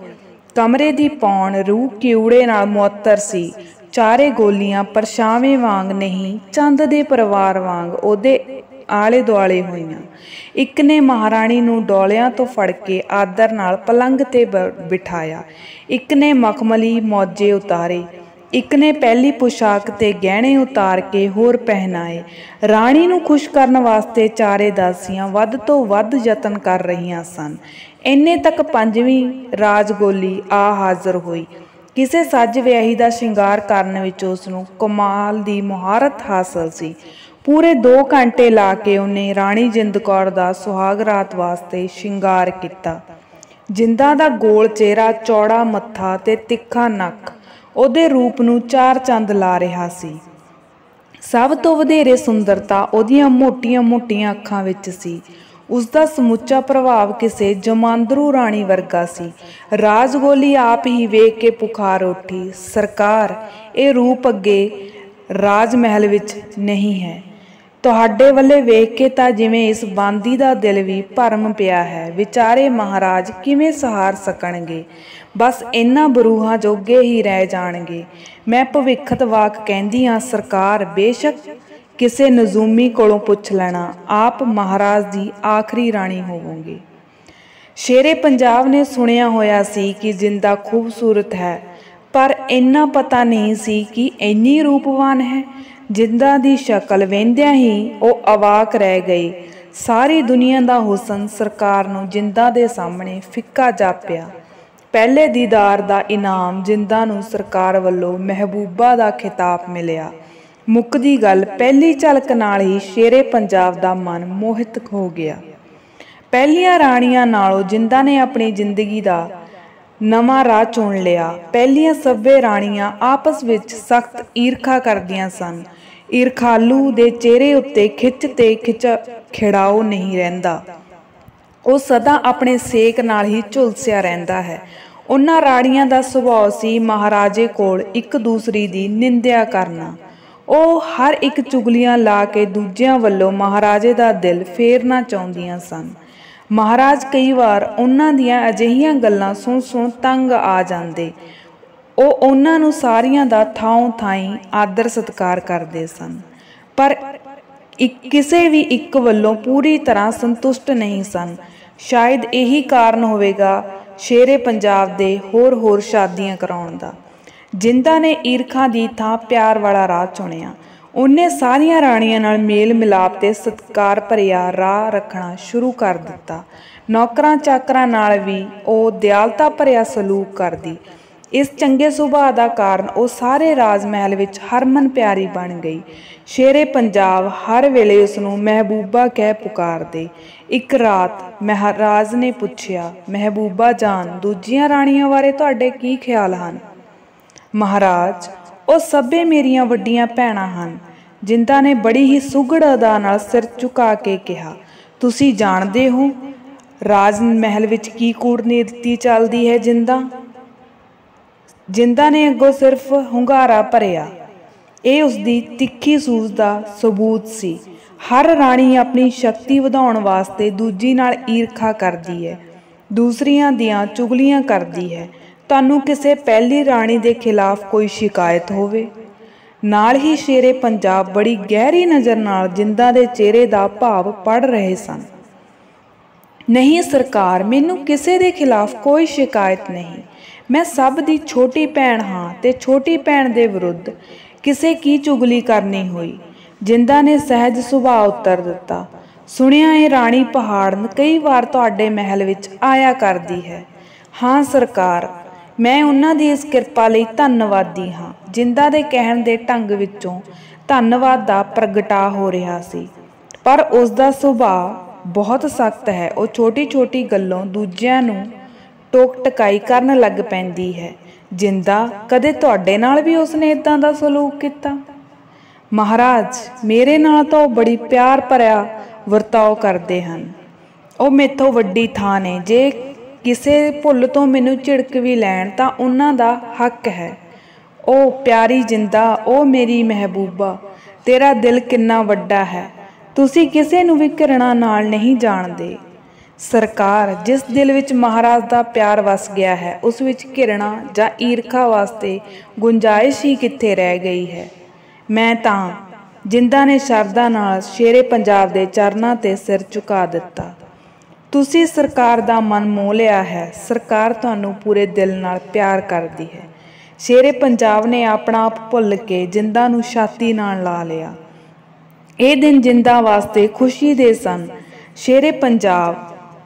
ਕਮਰੇ ਦੀ ਪੌਣ ਰੂਹ ਕਿਊੜੇ ਨਾਲ ਮੁਅੱਤਰ ਸੀ। ਚਾਰੇ ਗੋਲੀਆਂ ਪਰਛਾਵੇਂ ਵਾਂਗ ਨਹੀਂ, ਚੰਦ ਦੇ ਪਰਿਵਾਰ ਵਾਂਗ ਉਹਦੇ ਆਲੇ ਦੁਆਲੇ ਹੋਈਆਂ। ਇੱਕ ਨੇ ਮਹਾਰਾਣੀ ਨੂੰ ਡੋਲਿਆਂ ਤੋਂ ਫੜ ਕੇ ਆਦਰ ਨਾਲ ਪਲੰਘ ਤੇ ਬਿਠਾਇਆ, ਇੱਕ ਨੇ ਮਖਮਲੀ ਮੌਜੇ ਉਤਾਰੇ, ਇੱਕ ਨੇ ਪਹਿਲੀ ਪੁਸ਼ਾਕ ਤੇ ਗਹਿਣੇ ਉਤਾਰ ਕੇ ਹੋਰ ਪਹਿਨਾਏ। ਰਾਣੀ ਨੂੰ ਖੁਸ਼ ਕਰਨ ਵਾਸਤੇ ਚਾਰੇ ਦਾਸੀਆਂ ਵੱਧ ਤੋਂ ਵੱਧ ਯਤਨ ਕਰ ਰਹੀਆਂ ਸਨ। ਇੰਨੇ ਤੱਕ ਪੰਜਵੀਂ ਰਾਜਗੋਲੀ ਆ ਹਾਜ਼ਰ ਹੋਈ। ਕਿਸੇ ਸੱਜ ਵਿਆਹੀ ਦਾ ਸ਼ਿੰਗਾਰ ਕਰਨ ਵਿੱਚ ਉਸਨੂੰ ਕਮਾਲ ਦੀ ਮੁਹਾਰਤ ਹਾਸਲ ਸੀ। ਪੂਰੇ 2 ਘੰਟੇ ਲਾ ਕੇ ਉਹਨੇ ਰਾਣੀ ਜਿੰਦ ਕੌਰ ਦਾ ਸੁਹਾਗ ਰਾਤ ਵਾਸਤੇ ਸ਼ਿੰਗਾਰ ਕੀਤਾ। ਜਿੰਦਾ ਦਾ ਗੋਲ ਚਿਹਰਾ, ਚੌੜਾ ਮੱਥਾ ਤੇ ਤਿੱਖਾ ਨੱਕ ਉਹਦੇ ਰੂਪ ਨੂੰ 4 ਚੰਦ ਲਾ ਰਿਹਾ ਸੀ। ਸਭ ਤੋਂ ਵਧੇਰੇ ਸੁੰਦਰਤਾ ਉਹਦੀਆਂ ਮੋਟੀਆਂ-ਮੋਟੀਆਂ ਅੱਖਾਂ ਵਿੱਚ ਸੀ। ਉਸਦਾ ਸਮੁੱਚਾ ਪ੍ਰਭਾਵ ਕਿਸੇ ਜਮਾਂਦਰੂ ਰਾਣੀ ਵਰਗਾ ਸੀ। ਰਾਜਗੋਲੀ ਆਪ ਹੀ ਵੇਖ ਕੇ ਪੁਕਾਰ ਉੱਠੀ, ਸਰਕਾਰ, ਇਹ ਰੂਪ ਅੱਗੇ ਰਾਜ ਮਹਿਲ ਵਿੱਚ ਨਹੀਂ ਹੈ। ਤੁਹਾਡੇ ਵੱਲੇ ਵੇਖ ਕੇ ਤਾਂ ਜਿਵੇਂ ਇਸ ਬਾਂਦੀ ਦਾ ਦਿਲ ਵੀ ਭਰਮ ਪਿਆ ਹੈ। ਵਿਚਾਰੇ ਮਹਾਰਾਜ ਕਿਵੇਂ ਸਹਾਰ ਸਕਣਗੇ? ਬਸ ਇਹਨਾਂ ਬਰੂਹਾਂ ਜੋਗੇ ਹੀ ਰਹਿ ਜਾਣਗੇ। ਮੈਂ ਭਵਿੱਖਤ ਵਾਕ ਕਹਿੰਦੀ ਹਾਂ, ਸਰਕਾਰ, ਬੇਸ਼ੱਕ ਕਿਸੇ ਨਜ਼ੂਮੀ ਕੋਲੋਂ ਪੁੱਛ ਲੈਣਾ, ਆਪ ਮਹਾਰਾਜ ਦੀ ਆਖਰੀ ਰਾਣੀ ਹੋਵੋਗੇ। ਸ਼ੇਰੇ ਪੰਜਾਬ ਨੇ ਸੁਣਿਆ ਹੋਇਆ ਸੀ ਕਿ ਜਿੰਦਾ ਖੂਬਸੂਰਤ ਹੈ, ਪਰ ਇੰਨਾ ਪਤਾ ਨਹੀਂ ਸੀ ਕਿ ਇੰਨੀ ਰੂਪਵਾਨ ਹੈ। ਜਿੰਦਾ ਦੀ ਸ਼ਕਲ ਵੇਂਦਿਆਂ ਹੀ ਉਹ ਅਵਾਕ ਰਹਿ ਗਏ। ਸਾਰੀ ਦੁਨੀਆ ਦਾ ਹੁਸਨ ਸਰਕਾਰ ਨੂੰ ਜਿੰਦਾ ਦੇ ਸਾਹਮਣੇ ਫਿੱਕਾ ਜਾਪਿਆ। ਪਹਿਲੇ ਦੀਦਾਰ ਦਾ ਇਨਾਮ ਜਿੰਦਾ ਨੂੰ ਸਰਕਾਰ ਵੱਲੋਂ ਮਹਿਬੂਬਾ ਦਾ ਖਿਤਾਬ ਮਿਲਿਆ। ਮੁੱਕਦੀ ਗੱਲ, ਪਹਿਲੀ ਝਲਕ ਨਾਲ ਹੀ ਸ਼ੇਰੇ ਪੰਜਾਬ ਦਾ ਮਨ ਮੋਹਿਤ ਹੋ ਗਿਆ। ਪਹਿਲੀਆਂ ਰਾਣੀਆਂ ਨਾਲੋਂ ਜਿੰਦਾ ਨੇ ਆਪਣੀ ਜ਼ਿੰਦਗੀ ਦਾ ਨਵਾਂ ਰਾਹ ਚੁਣ ਲਿਆ। ਪਹਿਲੀਆਂ ਸੱਭੇ ਰਾਣੀਆਂ ਆਪਸ ਵਿੱਚ ਸਖਤ ਈਰਖਾ ਕਰਦੀਆਂ ਸਨ। ਈਰਖਾਲੂ ਦੇ ਚਿਹਰੇ ਉੱਤੇ ਖਿੱਚ ਤੇ ਖਿੜਾਓ ਨਹੀਂ ਰਹਿੰਦਾ। ਉਹ ਸਦਾ ਆਪਣੇ ਸੇਕ ਨਾਲ ਹੀ ਝੁਲਸਿਆ ਰਹਿੰਦਾ ਹੈ। ਉਹਨਾਂ ਰਾਣੀਆਂ ਦਾ ਸੁਭਾਅ ਸੀ ਮਹਾਰਾਜੇ ਕੋਲ ਇੱਕ ਦੂਸਰੀ ਦੀ ਨਿੰਦਿਆ ਕਰਨਾ। ਉਹ ਹਰ ਇੱਕ ਚੁਗਲੀਆਂ ਲਾ ਕੇ ਦੂਜਿਆਂ ਵੱਲੋਂ ਮਹਾਰਾਜੇ ਦਾ ਦਿਲ ਫੇਰਨਾ ਚਾਹੁੰਦੀਆਂ ਸਨ। ਮਹਾਰਾਜ ਕਈ ਵਾਰ ਉਹਨਾਂ ਦੀਆਂ ਅਜਿਹੀਆਂ ਗੱਲਾਂ ਸੁਣ ਤੰਗ ਆ ਜਾਂਦੇ। ਉਹ ਉਹਨਾਂ ਨੂੰ ਸਾਰੀਆਂ ਦਾ ਥਾਂ ਥਾਈਂ ਆਦਰ ਸਤਿਕਾਰ ਕਰਦੇ ਸਨ, ਪਰ ਕਿਸੇ ਵੀ ਇੱਕ ਵੱਲੋਂ ਪੂਰੀ ਤਰ੍ਹਾਂ ਸੰਤੁਸ਼ਟ ਨਹੀਂ ਸਨ। ਸ਼ਾਇਦ ਇਹੀ ਕਾਰਨ ਹੋਵੇਗਾ ਸ਼ੇਰੇ ਪੰਜਾਬ ਦੇ ਹੋਰ ਸ਼ਾਦੀਆਂ ਕਰਾਉਣ ਦਾ। ਜਿੰਦਾ ਨੇ ਈਰਖਾ ਦੀ ਥਾਂ ਪਿਆਰ ਵਾਲਾ ਰਾਹ ਚੁਣਿਆ। ਉਹਨੇ ਸਾਰੀਆਂ ਰਾਣੀਆਂ ਨਾਲ ਮੇਲ ਮਿਲਾਪ ਤੇ ਸਤਿਕਾਰ ਭਰਿਆ ਰਾਹ ਰੱਖਣਾ ਸ਼ੁਰੂ ਕਰ ਦਿੱਤਾ। ਨੌਕਰਾਂ ਚਾਕਰਾਂ ਨਾਲ ਵੀ ਉਹ ਦਿਆਲਤਾ ਭਰਿਆ ਸਲੂਕ ਕਰਦੀ। ਇਸ ਚੰਗੇ ਸੁਭਾਅ ਦਾ ਕਾਰਨ ਉਹ ਸਾਰੇ ਰਾਜ ਮਹਿਲ ਵਿੱਚ ਹਰਮਨ ਪਿਆਰੀ ਬਣ ਗਈ। ਸ਼ੇਰੇ ਪੰਜਾਬ ਹਰ ਵੇਲੇ ਉਸਨੂੰ ਮਹਿਬੂਬਾ ਕਹਿ ਪੁਕਾਰਦੇ। ਇੱਕ ਰਾਤ ਮਹਾਰਾਜ ਨੇ ਪੁੱਛਿਆ, ਮਹਿਬੂਬਾ ਜਾਨ, ਦੂਜੀਆਂ ਰਾਣੀਆਂ ਬਾਰੇ ਤੁਹਾਡੇ ਕੀ ਖਿਆਲ ਹਨ? ਮਹਾਰਾਜ, ਉਹ ਸਭੇ ਮੇਰੀਆਂ ਵੱਡੀਆਂ ਭੈਣਾਂ ਹਨ। ਜਿੰਦਾ ਨੇ ਬੜੀ ਹੀ ਸੁਘੜ ਅਦਾ ਨਾਲ ਸਿਰ ਝੁਕਾ ਕੇ ਕਿਹਾ, ਤੁਸੀਂ ਜਾਣਦੇ ਹੋ ਰਾਜ ਮਹਿਲ ਵਿੱਚ ਕੀ ਕੂਟਨੀਤੀ ਚੱਲਦੀ ਹੈ? ਜਿੰਦਾ ਨੇ ਅੱਗੋਂ ਸਿਰਫ ਹੁੰਗਾਰਾ ਭਰਿਆ। ਇਹ ਉਸਦੀ ਤਿੱਖੀ ਸੂਝ ਦਾ ਸਬੂਤ ਸੀ। ਹਰ ਰਾਣੀ ਆਪਣੀ ਸ਼ਕਤੀ ਵਧਾਉਣ ਵਾਸਤੇ ਦੂਜੀ ਨਾਲ ਈਰਖਾ ਕਰਦੀ ਹੈ, ਦੂਸਰੀਆਂ ਦੀਆਂ ਚੁਗਲੀਆਂ ਕਰਦੀ ਹੈ। ਤੁਹਾਨੂੰ ਕਿਸੇ ਪਹਿਲੀ ਰਾਣੀ ਦੇ ਖਿਲਾਫ ਕੋਈ ਸ਼ਿਕਾਇਤ ਹੋਵੇ? ਨਾਲ ਹੀ ਸ਼ੇਰੇ ਪੰਜਾਬ ਬੜੀ ਗਹਿਰੀ ਨਜ਼ਰ ਨਾਲ ਜਿੰਦਾ ਦੇ ਚਿਹਰੇ ਦਾ ਭਾਵ ਪੜ੍ਹ ਰਹੇ ਸਨ। ਨਹੀਂ ਸਰਕਾਰ, ਮੈਨੂੰ ਕਿਸੇ ਦੇ ਖਿਲਾਫ ਕੋਈ ਸ਼ਿਕਾਇਤ ਨਹੀਂ। ਮੈਂ ਸਭ ਦੀ ਛੋਟੀ ਭੈਣ ਹਾਂ ਤੇ ਛੋਟੀ ਭੈਣ ਦੇ ਵਿਰੁੱਧ ਕਿਸੇ ਕੀ ਚੁਗਲੀ ਕਰਨੀ ਹੋਈ। ਜਿੰਦਾ ਨੇ ਸਹਿਜ ਸੁਭਾਅ ਉੱਤਰ ਦਿੱਤਾ, ਸੁਣਿਆ ਇਹ ਰਾਣੀ ਪਹਾੜ ਕਈ ਵਾਰ ਤੁਹਾਡੇ ਮਹਿਲ ਵਿੱਚ ਆਇਆ ਕਰਦੀ ਹੈ। ਹਾਂ ਸਰਕਾਰ, ਮੈਂ ਉਹਨਾਂ ਦੀ ਇਸ ਕਿਰਪਾ ਲਈ ਧੰਨਵਾਦੀ ਹਾਂ। ਜਿੰਦਾ ਦੇ ਕਹਿਣ ਦੇ ਢੰਗ ਵਿੱਚੋਂ ਧੰਨਵਾਦ ਦਾ ਪ੍ਰਗਟਾ ਹੋ ਰਿਹਾ ਸੀ, ਪਰ ਉਸਦਾ ਸੁਭਾਅ ਬਹੁਤ ਸਖਤ ਹੈ। ਉਹ ਛੋਟੀ ਗੱਲੋਂ ਦੂਜਿਆਂ ਨੂੰ ਟੋਕ ਟਕਾਈ ਕਰਨ ਲੱਗ ਪੈਂਦੀ ਹੈ। ਜਿੰਦਾ, ਕਦੇ ਤੁਹਾਡੇ ਨਾਲ ਵੀ ਉਸਨੇ ਇਦਾਂ ਦਾ ਸਲੂਕ ਕੀਤਾ? ਮਹਾਰਾਜ, ਮੇਰੇ ਨਾਲ ਤਾਂ ਉਹ ਬੜੀ ਪਿਆਰ ਭਰਿਆ ਵਰਤਾਓ ਕਰਦੇ ਹਨ। ਉਹ ਮੈਥੋਂ ਵੱਡੀ ਥਾਂ ਨੇ। ਜੇ ਕਿਸੇ ਭੁੱਲ ਤੋਂ ਮੈਨੂੰ ਝਿੜਕ ਵੀ ਲੈਣ ਤਾਂ ਉਹਨਾਂ ਦਾ ਹੱਕ ਹੈ। ਉਹ ਪਿਆਰੀ ਜਿੰਦਾ, ਉਹ ਮੇਰੀ ਮਹਿਬੂਬਾ, ਤੇਰਾ ਦਿਲ ਕਿੰਨਾ ਵੱਡਾ ਹੈ। ਤੁਸੀਂ ਕਿਸੇ ਨੂੰ ਵੀ ਘਿਰਣਾ ਨਾਲ ਨਹੀਂ ਜਾਣਦੇ। ਸਰਕਾਰ, ਜਿਸ ਦਿਲ ਵਿੱਚ ਮਹਾਰਾਜ ਦਾ ਪਿਆਰ ਵਸ ਗਿਆ ਹੈ, ਉਸ ਵਿੱਚ ਘਿਰਣਾ ਜਾਂ ਈਰਖਾ ਵਾਸਤੇ ਗੁੰਜਾਇਸ਼ ਹੀ ਕਿੱਥੇ ਰਹਿ ਗਈ ਹੈ। ਮੈਂ ਤਾਂ ਜਿੰਦਾ ਨੇ ਸ਼ਰਧਾ ਨਾਲ ਸ਼ੇਰੇ ਪੰਜਾਬ ਦੇ ਚਰਨਾਂ 'ਤੇ ਸਿਰ ਝੁਕਾ ਦਿੱਤਾ। ਤੁਸੀਂ ਸਰਕਾਰ ਦਾ ਮਨ ਮੋਹ ਲਿਆ ਹੈ। ਸਰਕਾਰ ਤੁਹਾਨੂੰ ਪੂਰੇ ਦਿਲ ਨਾਲ ਪਿਆਰ ਕਰਦੀ ਹੈ। ਸ਼ੇਰੇ ਪੰਜਾਬ ਨੇ ਆਪਣਾ ਆਪ ਭੁੱਲ ਕੇ ਜਿੰਦਾ ਨੂੰ ਛਾਤੀ ਨਾਲ ਲਾ ਲਿਆ। ਇਹ ਦਿਨ ਜਿੰਦਾ ਵਾਸਤੇ ਖੁਸ਼ੀ ਦੇ ਸਨ। ਸ਼ੇਰੇ ਪੰਜਾਬ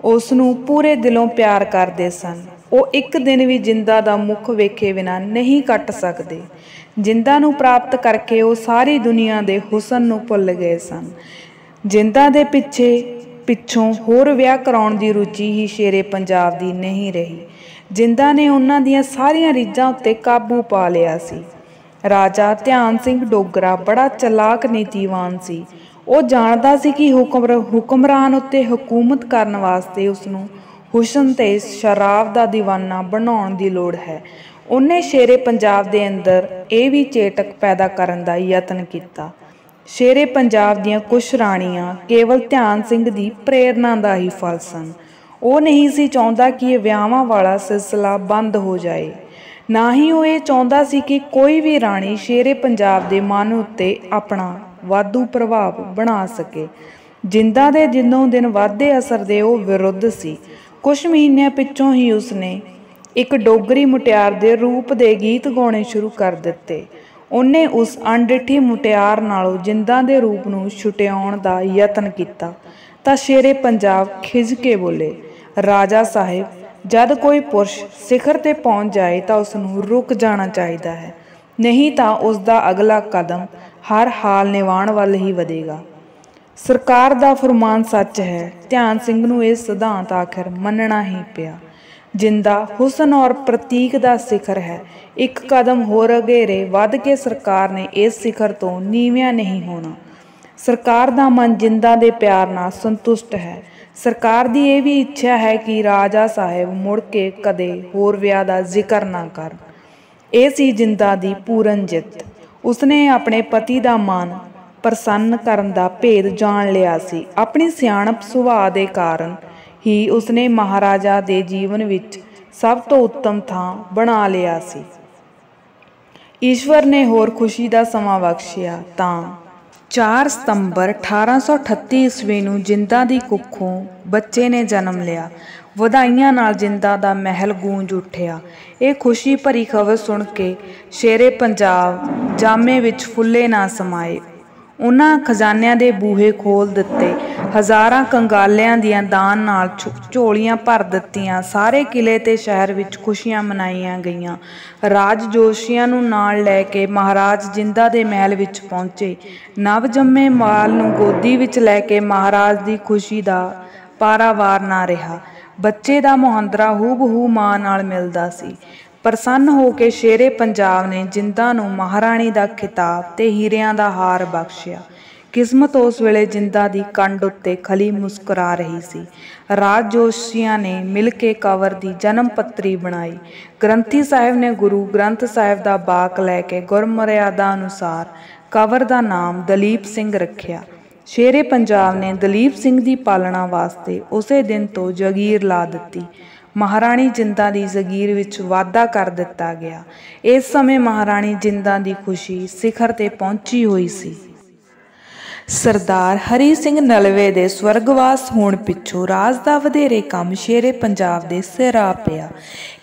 ਉਸ ਨੂੰ ਪੂਰੇ ਦਿਲੋਂ ਪਿਆਰ ਕਰਦੇ ਸਨ। ਉਹ ਇੱਕ ਦਿਨ ਵੀ ਜਿੰਦਾ ਦਾ ਮੁੱਖ ਵੇਖੇ ਬਿਨਾਂ ਨਹੀਂ ਕੱਟ ਸਕਦੇ। ਜਿੰਦਾ ਨੂੰ ਪ੍ਰਾਪਤ ਕਰਕੇ ਉਹ ਸਾਰੀ ਦੁਨੀਆ ਦੇ ਹੁਸਨ ਨੂੰ ਭੁੱਲ ਗਏ ਸਨ। ਜਿੰਦਾ ਦੇ ਪਿੱਛੋਂ ਹੋਰ ਵਿਆਹ ਕਰਾਉਣ ਦੀ ਰੁਚੀ ਹੀ ਸ਼ੇਰੇ ਪੰਜਾਬ ਦੀ ਨਹੀਂ ਰਹੀ। ਜਿੰਦਾ ਨੇ ਉਹਨਾਂ ਦੀਆਂ ਸਾਰੀਆਂ ਰੀਝਾਂ ਉੱਤੇ ਕਾਬੂ ਪਾ ਲਿਆ ਸੀ। ਰਾਜਾ ਧਿਆਨ ਸਿੰਘ ਡੋਗਰਾ ਬੜਾ ਚਲਾਕ ਨੀਤੀਵਾਨ ਸੀ। ਉਹ ਜਾਣਦਾ ਸੀ ਕਿ ਹੁਕਮਰਾਨ ਉੱਤੇ ਹਕੂਮਤ ਕਰਨ ਵਾਸਤੇ ਉਸਨੂੰ ਹੁਸਨ ਤੇ ਸ਼ਰਾਬ ਦਾ ਦੀਵਾਨਾ ਬਣਾਉਣ ਦੀ ਲੋੜ ਹੈ। ਉਹਨੇ ਸ਼ੇਰੇ ਪੰਜਾਬ ਦੇ ਅੰਦਰ ਇਹ ਵੀ ਚੇਤਕ ਪੈਦਾ ਕਰਨ ਦਾ ਯਤਨ ਕੀਤਾ। ਸ਼ੇਰੇ ਪੰਜਾਬ ਦੀਆਂ ਕੁਛ ਰਾਣੀਆਂ ਕੇਵਲ ਧਿਆਨ ਸਿੰਘ ਦੀ ਪ੍ਰੇਰਨਾ ਦਾ ਹੀ ਫਲ ਸਨ। ਉਹ ਨਹੀਂ ਸੀ ਚਾਹੁੰਦਾ ਕਿ ਇਹ ਵਿਆਹਾਂ ਵਾਲਾ ਸਿਲਸਿਲਾ ਬੰਦ ਹੋ ਜਾਏ। ਨਾ ਹੀ ਉਹ ਇਹ ਚਾਹੁੰਦਾ ਸੀ ਕਿ ਕੋਈ ਵੀ ਰਾਣੀ ਸ਼ੇਰੇ ਪੰਜਾਬ ਦੇ ਮਨ ਉੱਤੇ ਆਪਣਾ ਵਾਧੂ ਪ੍ਰਭਾਵ ਬਣਾ ਸਕੇ। ਜਿੰਦਾ ਦੇ ਦਿਨੋਂ ਦਿਨ ਵੱਧਦੇ ਅਸਰ ਦੇ ਉਹ ਵਿਰੁੱਧ ਸੀ। ਕੁਛ ਮਹੀਨਿਆਂ ਪਿੱਛੋਂ ਹੀ ਉਸਨੇ ਇੱਕ ਡੋਗਰੀ ਮੁਟਿਆਰ ਦੇ ਰੂਪ ਦੇ ਗੀਤ ਗਾਉਣੇ ਸ਼ੁਰੂ ਕਰ ਦਿੱਤੇ। ਉਹਨੇ ਉਸ ਅਣਡਿੱਠੀ ਮੁਟਿਆਰ ਨਾਲੋਂ ਜਿੰਦਾ ਦੇ ਰੂਪ ਨੂੰ ਛੁਟਿਆਉਣ ਦਾ ਯਤਨ ਕੀਤਾ ਤਾਂ ਸ਼ੇਰੇ ਪੰਜਾਬ ਖਿਝ ਕੇ ਬੋਲੇ, ਰਾਜਾ ਸਾਹਿਬ, ਜਦ ਕੋਈ ਪੁਰਸ਼ ਸਿਖਰ 'ਤੇ ਪਹੁੰਚ ਜਾਏ ਤਾਂ ਉਸਨੂੰ ਰੁਕ ਜਾਣਾ ਚਾਹੀਦਾ ਹੈ, ਨਹੀਂ ਤਾਂ ਉਸਦਾ ਅਗਲਾ ਕਦਮ ਹਰ ਹਾਲ ਨਿਵਾਣ ਵੱਲ ਹੀ ਵਧੇਗਾ। ਸਰਕਾਰ ਦਾ ਫਰਮਾਨ ਸੱਚ ਹੈ। ਧਿਆਨ ਸਿੰਘ ਨੂੰ ਇਹ ਸਿਧਾਂਤ ਆਖਿਰ ਮੰਨਣਾ ਹੀ ਪਿਆ। ਜਿੰਦਾ ਹੁਸਨ ਔਰ ਪ੍ਰਤੀਕ ਦਾ ਸਿਖਰ ਹੈ। ਇੱਕ ਕਦਮ ਹੋਰ ਅਗੇਰੇ ਵੱਧ ਕੇ ਸਰਕਾਰ ਨੇ ਇਸ ਸਿਖਰ ਤੋਂ ਨੀਵਿਆਂ ਨਹੀਂ ਹੋਣਾ। ਸਰਕਾਰ ਦਾ ਮਨ ਜਿੰਦਾ ਦੇ ਪਿਆਰ ਨਾਲ ਸੰਤੁਸ਼ਟ ਹੈ। ਸਰਕਾਰ ਦੀ ਇਹ ਵੀ ਇੱਛਾ ਹੈ ਕਿ ਰਾਜਾ ਸਾਹਿਬ ਮੁੜ ਕੇ ਕਦੇ ਹੋਰ ਵਿਆਹ ਦਾ ਜ਼ਿਕਰ ਨਾ ਕਰਨ। ਇਹ ਸੀ ਜਿੰਦਾ ਦੀ ਪੂਰਨ ਜਿੱਤ। ਉਸਨੇ ਆਪਣੇ ਪਤੀ ਦਾ ਮਨ ਪ੍ਰਸੰਨ ਕਰਨ ਦਾ ਭੇਦ ਜਾਣ ਲਿਆ ਸੀ। ਆਪਣੀ ਸਿਆਣਪ ਸੁਭਾਅ ਦੇ ਕਾਰਨ ਹੀ ਉਸਨੇ ਮਹਾਰਾਜਾ ਦੇ ਜੀਵਨ ਵਿੱਚ ਸਭ ਤੋਂ ਉੱਤਮ ਥਾਂ ਬਣਾ ਲਿਆ ਸੀ। ਈਸ਼ਵਰ ਨੇ ਹੋਰ ਖੁਸ਼ੀ ਦਾ ਸਮਾਂ ਬਖਸ਼ਿਆ ਤਾਂ 4 ਸਤੰਬਰ 1838 ਈਸਵੀ ਨੂੰ ਜਿੰਦਾ ਦੀ ਕੁੱਖੋਂ ਬੱਚੇ ਨੇ ਜਨਮ ਲਿਆ। ਵਧਾਈਆਂ ਨਾਲ ਜਿੰਦਾ ਦਾ ਮਹਿਲ ਗੂੰਜ ਉੱਠਿਆ। ਇਹ ਖੁਸ਼ੀ ਭਰੀ ਖਬਰ ਸੁਣ ਕੇ ਸ਼ੇਰੇ ਪੰਜਾਬ ਜਾਮੇ ਵਿੱਚ ਫੁੱਲੇ ਨਾ ਸਮਾਏ। ਉਹਨਾਂ ਖਜ਼ਾਨਿਆਂ ਦੇ ਬੂਹੇ ਖੋਲ੍ਹ ਦਿੱਤੇ। ਹਜ਼ਾਰਾਂ ਕੰਗਾਲਿਆਂ ਦੀਆਂ ਦਾਨ ਨਾਲ ਝੋਲੀਆਂ ਭਰ ਦਿੱਤੀਆਂ। ਸਾਰੇ ਕਿਲੇ ਤੇ ਸ਼ਹਿਰ ਵਿੱਚ ਖੁਸ਼ੀਆਂ ਮਨਾਈਆਂ ਗਈਆਂ। ਰਾਜ ਜੋਸ਼ੀਆਂ ਨੂੰ ਨਾਲ ਲੈ ਕੇ ਮਹਾਰਾਜ ਜਿੰਦਾ ਦੇ ਮਹਿਲ ਵਿੱਚ ਪਹੁੰਚੇ। ਨਵ ਜੰਮੇ ਬਾਲ ਨੂੰ ਗੋਦੀ ਵਿੱਚ ਲੈ ਕੇ ਮਹਾਰਾਜ ਦੀ ਖੁਸ਼ੀ ਦਾ ਪਾਰਾਵਾਰ ਨਾ ਰਿਹਾ। ਬੱਚੇ ਦਾ ਮੁਹਾਂਦਰਾ ਹੂਬਹੂ ਮਾਂ ਨਾਲ ਮਿਲਦਾ ਸੀ। ਪ੍ਰਸੰਨ ਹੋ ਕੇ ਸ਼ੇਰੇ ਪੰਜਾਬ ਨੇ ਜਿੰਦਾ ਨੂੰ ਮਹਾਰਾਣੀ ਦਾ ਖਿਤਾਬ ਤੇ ਹੀਰਿਆਂ ਦਾ ਹਾਰ ਬਖਸ਼ਿਆ। ਕਿਸਮਤ ਉਸ ਵੇਲੇ ਜਿੰਦਾ ਦੀ ਕੰਡ ਉੱਤੇ ਖਲੀ ਮੁਸਕਰਾ ਰਹੀ ਸੀ। ਰਾਜ ਜੋਸ਼ੀਆਂ ਨੇ ਮਿਲ ਕੇ ਕੰਵਰ ਦੀ ਜਨਮ ਪੱਤਰੀ ਬਣਾਈ। ਗ੍ਰੰਥੀ ਸਾਹਿਬ ਨੇ ਗੁਰੂ ਗ੍ਰੰਥ ਸਾਹਿਬ ਦਾ ਬਾਕ ਲੈ ਕੇ ਗੁਰਮਰਿਆਦਾ ਅਨੁਸਾਰ ਕੰਵਰ ਦਾ ਨਾਮ ਦਲੀਪ ਸਿੰਘ ਰੱਖਿਆ। ਸ਼ੇਰੇ ਪੰਜਾਬ ਨੇ ਦਲੀਪ ਸਿੰਘ ਦੀ ਪਾਲਣਾ ਵਾਸਤੇ ਉਸੇ ਦਿਨ ਤੋਂ ਜਾਗੀਰ ਲਾ ਦਿੱਤੀ। ਮਹਾਰਾਣੀ ਜਿੰਦਾ ਦੀ ਜਾਗੀਰ ਵਿੱਚ ਵਾਧਾ ਕਰ ਦਿੱਤਾ ਗਿਆ। ਇਸ ਸਮੇਂ ਮਹਾਰਾਣੀ ਜਿੰਦਾ ਦੀ ਖੁਸ਼ੀ ਸਿਖਰ 'ਤੇ ਪਹੁੰਚੀ ਹੋਈ ਸੀ। ਸਰਦਾਰ ਹਰੀ ਸਿੰਘ ਨਲਵੇ ਦੇ ਸਵਰਗਵਾਸ ਹੋਣ ਪਿੱਛੋਂ ਰਾਜ ਦਾ ਵਧੇਰੇ ਕੰਮ ਸ਼ੇਰੇ ਪੰਜਾਬ ਦੇ ਸਿਰ ਆ ਪਿਆ।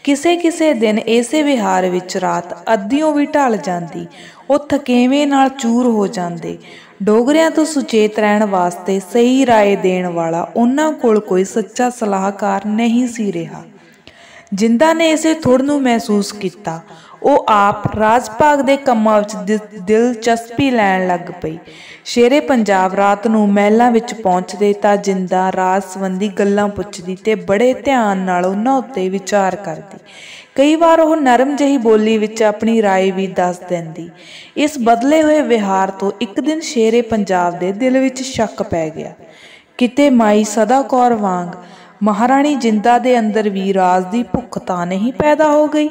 ਕਿਸੇ ਦਿਨ ਇਸੇ ਵਿਹਾਰ ਵਿੱਚ ਰਾਤ ਅੱਧਿਓਂ ਵੀ ਢਲ ਜਾਂਦੀ। ਉਹ ਥਕੇਵੇਂ ਨਾਲ ਚੂਰ ਹੋ ਜਾਂਦੇ। ਡੋਗਰਿਆਂ ਤੋਂ ਸੁਚੇਤ ਰਹਿਣ ਵਾਸਤੇ ਸਹੀ ਰਾਏ ਦੇਣ ਵਾਲਾ ਉਹਨਾਂ ਕੋਲ ਕੋਈ ਸੱਚਾ ਸਲਾਹਕਾਰ ਨਹੀਂ ਸੀ ਰਿਹਾ। ਜਿੰਦਾ ਨੇ ਇਸੇ ਥੁੜ ਨੂੰ ਮਹਿਸੂਸ ਕੀਤਾ। ਉਹ ਆਪ ਰਾਜ ਭਾਗ ਦੇ ਕੰਮਾਂ ਵਿੱਚ ਦਿਲਚਸਪੀ ਲੈਣ ਲੱਗ ਪਈ। ਸ਼ੇਰੇ ਪੰਜਾਬ ਰਾਤ ਨੂੰ ਮਹਿਲਾਂ ਵਿੱਚ ਪਹੁੰਚਦੇ ਤਾਂ ਜਿੰਦਾ ਰਾਜ ਸੰਬੰਧੀ ਗੱਲਾਂ ਪੁੱਛਦੀ ਤੇ ਬੜੇ ਧਿਆਨ ਨਾਲ ਉਹਨਾਂ ਉੱਤੇ ਵਿਚਾਰ ਕਰਦੀ। ਕਈ ਵਾਰ ਉਹ ਨਰਮ ਜਿਹੀ ਬੋਲੀ ਵਿੱਚ ਆਪਣੀ ਰਾਏ ਵੀ ਦੱਸ ਦਿੰਦੀ। ਇਸ ਬਦਲੇ ਹੋਏ ਵਿਹਾਰ ਤੋਂ ਇੱਕ ਦਿਨ ਸ਼ੇਰੇ ਪੰਜਾਬ ਦੇ ਦਿਲ ਵਿੱਚ ਸ਼ੱਕ ਪੈ ਗਿਆ। ਕਿਤੇ ਮਾਈ ਸਦਾ ਕੌਰ ਵਾਂਗ ਮਹਾਰਾਣੀ ਜਿੰਦਾ ਦੇ ਅੰਦਰ ਵੀ ਰਾਜ ਦੀ ਭੁੱਖ ਤਾਂ ਨਹੀਂ ਪੈਦਾ ਹੋ ਗਈ।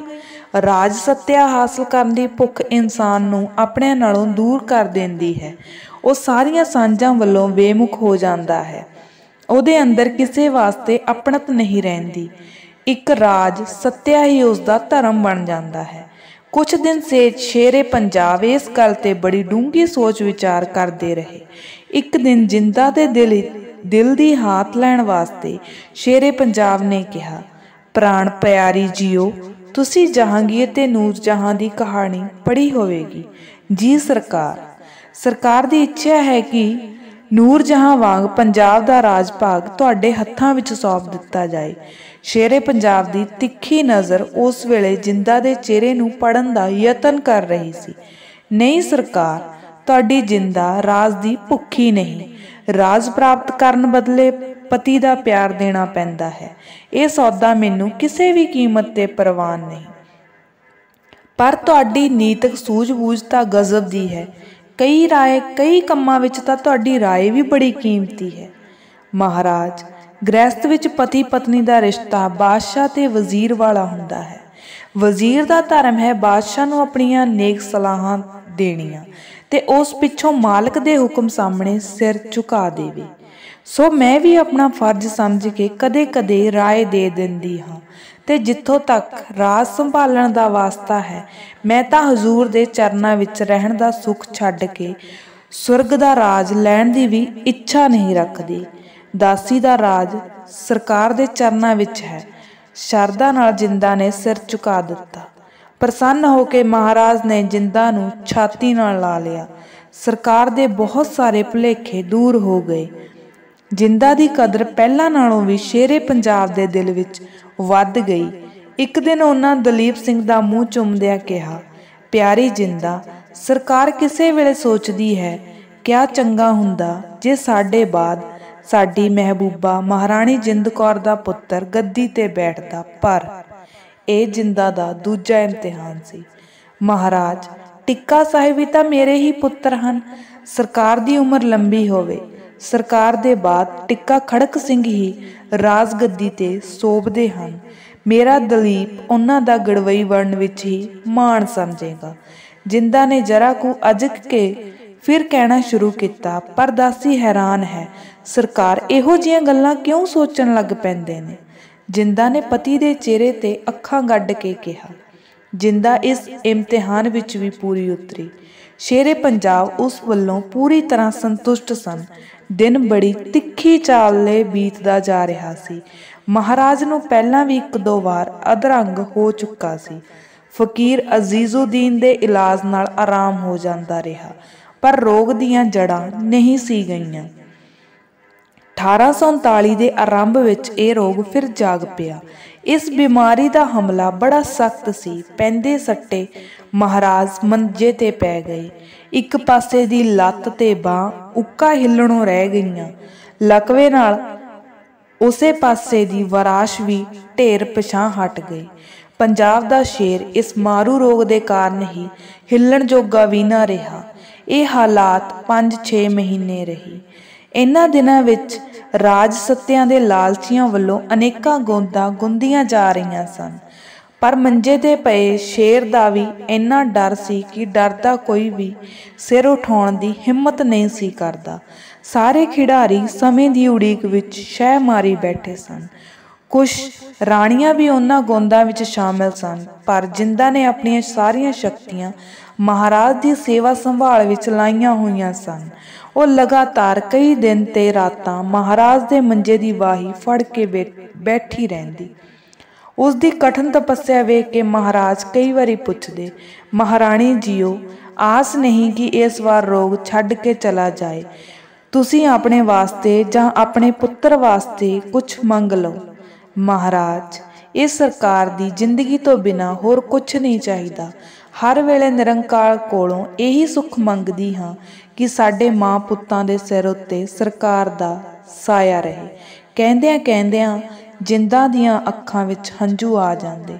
ਰਾਜ ਸੱਤਿਆ ਹਾਸਲ ਕਰਨ ਦੀ ਭੁੱਖ ਇਨਸਾਨ ਨੂੰ ਆਪਣਿਆਂ ਨਾਲੋਂ ਦੂਰ ਕਰ ਦਿੰਦੀ ਹੈ। ਉਹ ਸਾਰੀਆਂ ਸਾਂਝਾਂ ਵੱਲੋਂ ਬੇਮੁਖ ਹੋ ਜਾਂਦਾ ਹੈ। ਉਹਦੇ ਅੰਦਰ ਕਿਸੇ ਵਾਸਤੇ ਆਪਣਤ ਨਹੀਂ ਰਹਿੰਦੀ। ਇੱਕ ਰਾਜ ਸੱਤਿਆ ਹੀ ਉਸ ਦਾ ਧਰਮ ਬਣ ਜਾਂਦਾ ਹੈ। ਕੁਛ ਦਿਨ ਸ਼ੇਰੇ ਪੰਜਾਬ ਇਸ ਗੱਲ ਤੇ ਬੜੀ ਡੂੰਘੀ ਸੋਚ ਵਿਚਾਰ ਕਰਦੇ ਰਹੇ। ਇੱਕ ਦਿਨ ਜਿੰਦਾ ਦੇ ਦਿਲ ਦੀ ਹਾਥ ਲੈਣ ਵਾਸਤੇ ਸ਼ੇਰੇ ਪੰਜਾਬ ਨੇ ਕਿਹਾ, ਪ੍ਰਾਣ ਪਿਆਰੀ ਜੀਓ, ਤੁਸੀਂ ਜਹਾਂਗੀਰ ਤੇ ਨੂਰ ਜਹਾਂ ਦੀ ਕਹਾਣੀ ਪੜ੍ਹੀ ਹੋਵੇਗੀ। ਜੀ ਸਰਕਾਰ ਦੀ ਇੱਛਾ ਹੈ ਕਿ ਨੂਰ ਜਹਾਂ ਵਾਂਗ ਪੰਜਾਬ ਦਾ ਰਾਜ ਭਾਗ ਤੁਹਾਡੇ ਹੱਥਾਂ ਵਿੱਚ ਸੌਂਪ ਦਿੱਤਾ ਜਾਏ। ਸ਼ੇਰੇ ਪੰਜਾਬ ਦੀ ਤਿੱਖੀ ਨਜ਼ਰ ਉਸ ਵੇਲੇ ਜਿੰਦਾ ਦੇ ਚਿਹਰੇ ਨੂੰ ਪੜ੍ਹਨ ਦਾ ਯਤਨ ਕਰ ਰਹੀ ਸੀ। ਨਹੀਂ ਸਰਕਾਰ, ਤੁਹਾਡੀ ਜਿੰਦਾ ਰਾਜ ਦੀ ਭੁੱਖੀ ਨਹੀਂ। ਰਾਜ ਪ੍ਰਾਪਤ ਕਰਨ ਬਦਲੇ ਪਤੀ ਦਾ ਪਿਆਰ ਦੇਣਾ ਪੈਂਦਾ ਹੈ। ਇਹ ਸੌਦਾ ਮੈਨੂੰ ਕਿਸੇ ਵੀ ਕੀਮਤ ਤੇ ਪ੍ਰਵਾਨ ਨਹੀਂ। ਪਰ ਤੁਹਾਡੀ ਨੀਤਕ ਸੂਝ-ਬੂਝ ਤਾਂ ਗਜ਼ਬ ਦੀ ਹੈ। ਕਈ ਕੰਮਾਂ ਵਿੱਚ ਤਾਂ ਤੁਹਾਡੀ ਰਾਏ ਵੀ ਬੜੀ ਕੀਮਤੀ ਹੈ। ਮਹਾਰਾਜ, ਗ੍ਰਹਿਸਥ ਵਿੱਚ ਪਤੀ ਪਤਨੀ ਦਾ ਰਿਸ਼ਤਾ ਬਾਦਸ਼ਾਹ ਤੇ ਵਜ਼ੀਰ ਵਾਲਾ ਹੁੰਦਾ ਹੈ। ਵਜ਼ੀਰ ਦਾ ਧਰਮ ਹੈ ਬਾਦਸ਼ਾਹ ਨੂੰ ਆਪਣੀਆਂ ਨੇਕ ਸਲਾਹਾਂ ਦੇਣੀਆਂ ਤੇ ਉਸ ਪਿੱਛੋਂ ਮਾਲਕ ਦੇ ਹੁਕਮ ਸਾਹਮਣੇ ਸਿਰ ਝੁਕਾ ਦੇਵੇ। ਸੋ ਮੈਂ ਵੀ ਆਪਣਾ ਫਰਜ਼ ਸਮਝ ਕੇ ਕਦੇ-ਕਦੇ ਰਾਏ ਦੇ ਦਿੰਦੀ ਹਾਂ ਤੇ ਜਿੱਥੋਂ ਤੱਕ ਰਾਜ ਸੰਭਾਲਣ ਦਾ ਵਾਸਤਾ ਹੈ, ਮੈਂ ਤਾਂ ਹਜ਼ੂਰ ਦੇ ਚਰਨਾਂ ਵਿੱਚ ਰਹਿਣ ਦਾ ਸੁੱਖ ਛੱਡ ਕੇ ਸੁਰਗ ਦਾ ਰਾਜ ਲੈਣ ਦੀ ਵੀ ਇੱਛਾ ਨਹੀਂ ਰੱਖਦੀ। ਦਾਸੀ ਦਾ ਰਾਜ ਸਰਕਾਰ ਦੇ ਚਰਨਾਂ ਵਿੱਚ ਹੈ। ਸ਼ਰਧਾ ਨਾਲ ਜਿੰਦਾ ਨੇ ਸਿਰ ਝੁਕਾ ਦਿੱਤਾ। ਪ੍ਰਸੰਨ ਹੋ ਕੇ ਮਹਾਰਾਜ ਨੇ ਜਿੰਦਾ ਨੂੰ ਛਾਤੀ ਨਾਲ ਲਾ ਲਿਆ। ਸਰਕਾਰ ਦੇ ਬਹੁਤ ਸਾਰੇ ਭੁਲੇਖੇ ਦੂਰ ਹੋ ਗਏ। ਜਿੰਦਾ ਦੀ ਕਦਰ ਪਹਿਲਾਂ ਨਾਲੋਂ ਵੀ ਸ਼ੇਰੇ ਪੰਜਾਬ ਦੇ ਦਿਲ ਵਿੱਚ ਵੱਧ ਗਈ। ਇੱਕ ਦਿਨ ਉਹਨਾਂ ਦਲੀਪ ਸਿੰਘ ਦਾ ਮੂੰਹ ਚੁੰਮਦਿਆਂ ਕਿਹਾ, ਪਿਆਰੀ ਜਿੰਦਾ, ਸਰਕਾਰ ਕਿਸੇ ਵੇਲੇ ਸੋਚਦੀ ਹੈ, ਕਿਆ ਚੰਗਾ ਹੁੰਦਾ ਜੇ ਸਾਡੇ ਬਾਅਦ ਸਾਡੀ ਮਹਿਬੂਬਾ ਮਹਾਰਾਣੀ ਜਿੰਦ ਕੌਰ ਦਾ ਪੁੱਤਰ ਗੱਦੀ ਤੇ ਬੈਠਦਾ। ਪਰ ਇਹ ਜਿੰਦਾ ਦਾ ਦੂਜਾ ਇਮਤਿਹਾਨ ਸੀ। ਮਹਾਰਾਜ, ਟਿੱਕਾ ਸਾਹਿਬ ਵੀ ਤਾਂ ਮੇਰੇ ਹੀ ਪੁੱਤਰ ਹਨ। ਸਰਕਾਰ ਦੀ ਉਮਰ ਲੰਬੀ ਹੋਵੇ। ਸਰਕਾਰ ਦੇ ਬਾਅਦ ਟਿੱਕਾ ਖੜਕ ਸਿੰਘ ਹੀ ਰਾਜ ਗੱਦੀ ਤੇ ਸੋਭਦੇ ਹਨ। ਮੇਰਾ ਦਲੀਪ ਉਹਨਾਂ ਦਾ ਗੜਵਈ ਬਣਨ ਵਿੱਚ ਹੀ ਮਾਣ ਸਮਝੇਗਾ। ਜਿੰਦਾ ਨੇ ਜਰਾ ਕੁ ਅਜਕ ਕੇ ਫਿਰ ਕਹਿਣਾ ਸ਼ੁਰੂ ਕੀਤਾ, ਪਰ ਦਾਸੀ ਹੈਰਾਨ ਹੈ, ਸਰਕਾਰ ਇਹੋ ਜਿਹੀਆਂ ਗੱਲਾਂ ਕਿਉਂ ਸੋਚਣ ਲੱਗ ਪੈਂਦੇ ਨੇ। ਜਿੰਦਾ ਨੇ ਪਤੀ ਦੇ ਚਿਹਰੇ ਤੇ ਅੱਖਾਂ ਗੱਡ ਕੇ ਕਿਹਾ। ਜਿੰਦਾ ਇਸ ਇਮਤਿਹਾਨ ਵਿੱਚ ਵੀ ਪੂਰੀ ਉਤਰੀ। ਸ਼ੇਰੇ ਪੰਜਾਬ ਉਸ ਵੱਲੋਂ ਪੂਰੀ ਤਰ੍ਹਾਂ ਸੰਤੁਸ਼ਟ ਸਨ। ਦਿਨ ਬੜੀ ਤਿੱਖੀ ਚਾਲ ਲੈ ਬੀਤਦਾ ਜਾ ਰਿਹਾ ਸੀ। ਮਹਾਰਾਜ ਨੂੰ ਪਹਿਲਾਂ ਵੀ 1-2 ਵਾਰ ਅਧਰੰਗ ਹੋ ਚੁੱਕਾ ਸੀ। ਫਕੀਰ ਅਜ਼ੀਜ਼ੁਦੀਨ ਦੇ ਇਲਾਜ ਨਾਲ ਆਰਾਮ ਹੋ ਜਾਂਦਾ ਰਿਹਾ, ਪਰ ਰੋਗ ਦੀਆਂ ਜੜ੍ਹਾਂ ਨਹੀਂ ਸੀ ਗਈਆਂ। 1839 ਦੇ ਆਰੰਭ ਵਿੱਚ ਇਹ ਰੋਗ ਫਿਰ ਜਾਗ ਪਿਆ। ਇਸ ਬਿਮਾਰੀ ਦਾ ਹਮਲਾ ਬੜਾ ਸਖਤ ਸੀ। ਪੈਂਦੇ ਸੱਟੇ ਮਹਾਰਾਜ ਮੰਜੇ ਤੇ ਪੈ ਗਏ। ਇੱਕ ਪਾਸੇ ਦੀ ਲੱਤ ਤੇ ਬਾਂਹ ਉੱਕਾ ਹਿੱਲਣੋਂ ਰਹਿ ਗਈਆਂ। ਲਕਵੇ ਨਾਲ ਉਸੇ ਪਾਸੇ ਦੀ ਵਰਾਸ਼ ਵੀ ਢੇਰ ਪਿਛਾਂਹ ਹਟ ਗਈ। ਪੰਜਾਬ ਦਾ ਸ਼ੇਰ ਇਸ ਮਾਰੂ ਰੋਗ ਦੇ ਕਾਰਨ ਹੀ ਹਿੱਲਣ ਜੋਗਾ ਵੀ ਨਾ ਰਿਹਾ। ਇਹ ਹਾਲਾਤ 5-6 ਮਹੀਨੇ ਰਹੀ। ਇਹਨਾਂ ਦਿਨਾਂ ਵਿੱਚ ਰਾਜ ਸੱਤਿਆਂ ਦੇ ਲਾਲਚੀਆਂ ਵੱਲੋਂ ਅਨੇਕਾਂ ਗੋਂਦਾਂ ਗੁੰਦੀਆਂ ਜਾ ਰਹੀਆਂ ਸਨ। ਪਰ ਮੰਜੇ ਤੇ ਪਏ ਸ਼ੇਰ ਦਾ ਵੀ ਇੰਨਾ ਡਰ ਸੀ ਕਿ ਡਰਦਾ ਕੋਈ ਵੀ ਸਿਰ ਉਠਾਉਣ ਦੀ ਹਿੰਮਤ ਨਹੀਂ ਸੀ ਕਰਦਾ। ਸਾਰੇ ਖਿਡਾਰੀ ਸਮੇਂ ਦੀ ਉਡੀਕ ਵਿੱਚ ਸ਼ਹਿ ਮਾਰੀ ਬੈਠੇ ਸਨ। ਕੁਝ ਰਾਣੀਆਂ ਵੀ ਉਹਨਾਂ ਗੋਂਦਾਂ ਵਿੱਚ ਸ਼ਾਮਿਲ ਸਨ, ਪਰ ਜਿੰਦਾ ਨੇ ਆਪਣੀਆਂ ਸਾਰੀਆਂ ਸ਼ਕਤੀਆਂ ਮਹਾਰਾਜ ਦੀ ਸੇਵਾ ਸੰਭਾਲ ਵਿੱਚ ਲਾਈਆਂ ਹੋਈਆਂ ਸਨ। ਉਹ ਲਗਾਤਾਰ ਕਈ ਦਿਨ ਤੇ ਰਾਤਾਂ ਮਹਾਰਾਜ ਦੇ ਮੰਜੇ ਦੀ ਵਾਹੀ ਫੜ ਕੇ ਬੈਠੀ ਰਹਿੰਦੀ। ਉਸ ਦੀ ਕਠਨ ਤਪੱਸਿਆ ਵੇਖ ਕੇ ਮਹਾਰਾਜ ਕਈ ਵਾਰੀ ਪੁੱਛਦੇ, ਮਹਾਰਾਣੀ ਜੀਓ, ਆਸ ਨਹੀਂ ਕਿ ਇਸ ਵਾਰ ਰੋਗ ਛੱਡ ਕੇ ਚਲਾ ਜਾਏ। ਤੁਸੀਂ ਆਪਣੇ ਵਾਸਤੇ ਜਾਂ ਆਪਣੇ ਪੁੱਤਰ ਵਾਸਤੇ ਕੁਝ ਮੰਗ ਲਓ। ਮਹਾਰਾਜ, ਇਸ ਸਰਕਾਰ ਦੀ ਜ਼ਿੰਦਗੀ ਤੋਂ ਬਿਨਾਂ ਹੋਰ ਕੁਝ ਨਹੀਂ ਚਾਹੀਦਾ। ਹਰ ਵੇਲੇ ਨਿਰੰਕਾਰ ਕੋਲੋਂ ਇਹੀ ਸੁੱਖ ਮੰਗਦੀ ਹਾਂ ਕਿ ਸਾਡੇ ਮਾਂ ਪੁੱਤਾਂ ਦੇ ਸਿਰ ਉੱਤੇ ਸਰਕਾਰ ਦਾ ਸਾਇਆ ਰਹੇ। ਕਹਿੰਦਿਆਂ ਕਹਿੰਦਿਆਂ ਜਿੰਦਾ ਦੀਆਂ ਅੱਖਾਂ ਵਿੱਚ ਹੰਝੂ ਆ ਜਾਂਦੇ।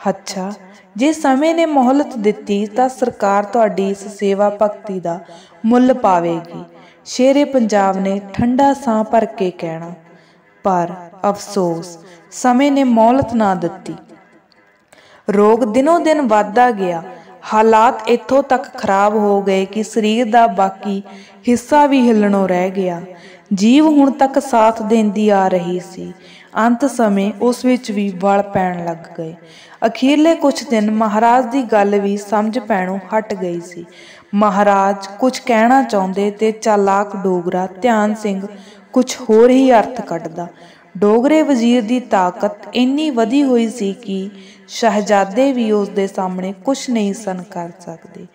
ਅੱਛਾ, ਜੇ ਸਮੇਂ ਨੇ ਮੋਹਲਤ ਦਿੱਤੀ ਤਾਂ ਸਰਕਾਰ ਤੁਹਾਡੀ ਇਸ ਸੇਵਾ ਭਗਤੀ ਦਾ ਮੁੱਲ ਪਾਵੇਗੀ। ਸ਼ੇਰੇ ਪੰਜਾਬ ਨੇ ਠੰਡਾ ਸਾਹ ਭਰ ਕੇ ਕਹਿਣਾ। ਪਰ ਅਫਸੋਸ, ਸਮੇਂ ਨੇ ਮੋਹਲਤ ਨਾ ਦਿੱਤੀ। ਰੋਗ ਦਿਨੋਂ ਦਿਨ ਵੱਧਦਾ ਗਿਆ। ਹਾਲਾਤ ਇੱਥੋਂ ਤੱਕ ਖਰਾਬ ਹੋ ਗਏ ਕਿ ਸਰੀਰ ਦਾ ਬਾਕੀ ਹਿੱਸਾ ਵੀ ਹਿੱਲਣੋਂ ਰਹਿ ਗਿਆ। ਜੀਭ ਹੁਣ ਤੱਕ ਸਾਥ ਦਿੰਦੀ ਆ ਰਹੀ ਸੀ। ਅੰਤ ਸਮੇਂ ਉਸ ਵਿੱਚ ਵੀ ਵਲ ਪੈਣ ਲੱਗ ਗਏ। ਅਖੀਰਲੇ ਕੁਛ ਦਿਨ ਮਹਾਰਾਜ ਦੀ ਗੱਲ ਵੀ ਸਮਝ ਪੈਣੋਂ ਹਟ ਗਈ ਸੀ। ਮਹਾਰਾਜ ਕੁਝ ਕਹਿਣਾ ਚਾਹੁੰਦੇ ਤੇ ਚਾਲਾਕ ਡੋਗਰਾ ਧਿਆਨ ਸਿੰਘ ਕੁਛ ਹੋਰ ਹੀ ਅਰਥ ਕੱਢਦਾ। ਡੋਗਰੇ ਵਜ਼ੀਰ ਦੀ ਤਾਕਤ ਇੰਨੀ ਵਧੀ ਹੋਈ ਸੀ ਕਿ ਸ਼ਹਿਜ਼ਾਦੇ ਵੀ ਉਸ ਦੇ ਸਾਹਮਣੇ ਕੁਛ ਨਹੀਂ ਸਨ ਕਰ ਸਕਦੇ।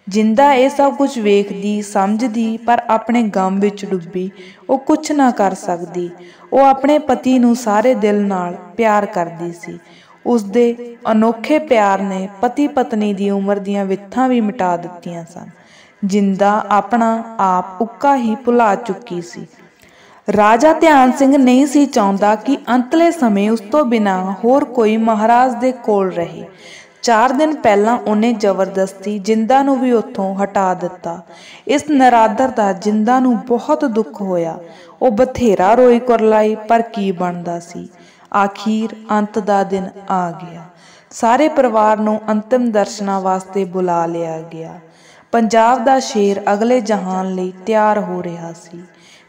ਜਿੰਦਾ ਇਹ ਸਭ ਕੁਝ ਵੇਖਦੀ ਸਮਝਦੀ ਪਰ ਆਪਣੇ ਗਮ ਵਿੱਚ ਡੁੱਬੀ ਉਹ ਕੁਛ ਨਾ ਕਰ ਸਕਦੀ। ਉਹ ਆਪਣੇ ਪਤੀ ਨੂੰ ਸਾਰੇ ਦਿਲ ਨਾਲ ਪਿਆਰ ਕਰਦੀ ਸੀ। ਉਸਦੇ ਅਨੋਖੇ ਪਿਆਰ ਨੇ ਪਤੀ ਪਤਨੀ ਦੀ ਉਮਰ ਦੀਆਂ ਵਿਥਾਂ ਵੀ ਮਿਟਾ ਦਿੱਤੀਆਂ ਸਨ। ਜਿੰਦਾ ਆਪਣਾ ਆਪ ਉੱਕਾ ਹੀ ਭੁਲਾ ਚੁੱਕੀ ਸੀ। ਰਾਜਾ ਧਿਆਨ ਸਿੰਘ ਨਹੀਂ ਸੀ ਚਾਹੁੰਦਾ ਕਿ ਅੰਤਲੇ ਸਮੇਂ ਉਸ ਤੋਂ ਬਿਨਾਂ ਹੋਰ ਕੋਈ ਮਹਾਰਾਜ ਦੇ ਕੋਲ ਰਹੇ। 4 ਦਿਨ ਪਹਿਲਾਂ ਉਹਨੇ ਜ਼ਬਰਦਸਤੀ ਜਿੰਦਾ ਨੂੰ ਵੀ ਉੱਥੋਂ ਹਟਾ ਦਿੱਤਾ। ਇਸ ਨਰਾਦਰ ਦਾ ਜਿੰਦਾ ਨੂੰ ਬਹੁਤ ਦੁੱਖ ਹੋਇਆ। ਉਹ ਬਥੇਰਾ ਰੋਈ ਕੁਰਲਾਈ ਪਰ ਕੀ ਬਣਦਾ ਸੀ। ਆਖੀਰ ਅੰਤ ਦਾ ਦਿਨ ਆ ਗਿਆ। ਸਾਰੇ ਪਰਿਵਾਰ ਨੂੰ ਅੰਤਿਮ ਦਰਸ਼ਨਾਂ ਵਾਸਤੇ ਬੁਲਾ ਲਿਆ ਗਿਆ। ਪੰਜਾਬ ਦਾ ਸ਼ੇਰ ਅਗਲੇ ਜਹਾਨ ਲਈ ਤਿਆਰ ਹੋ ਰਿਹਾ ਸੀ।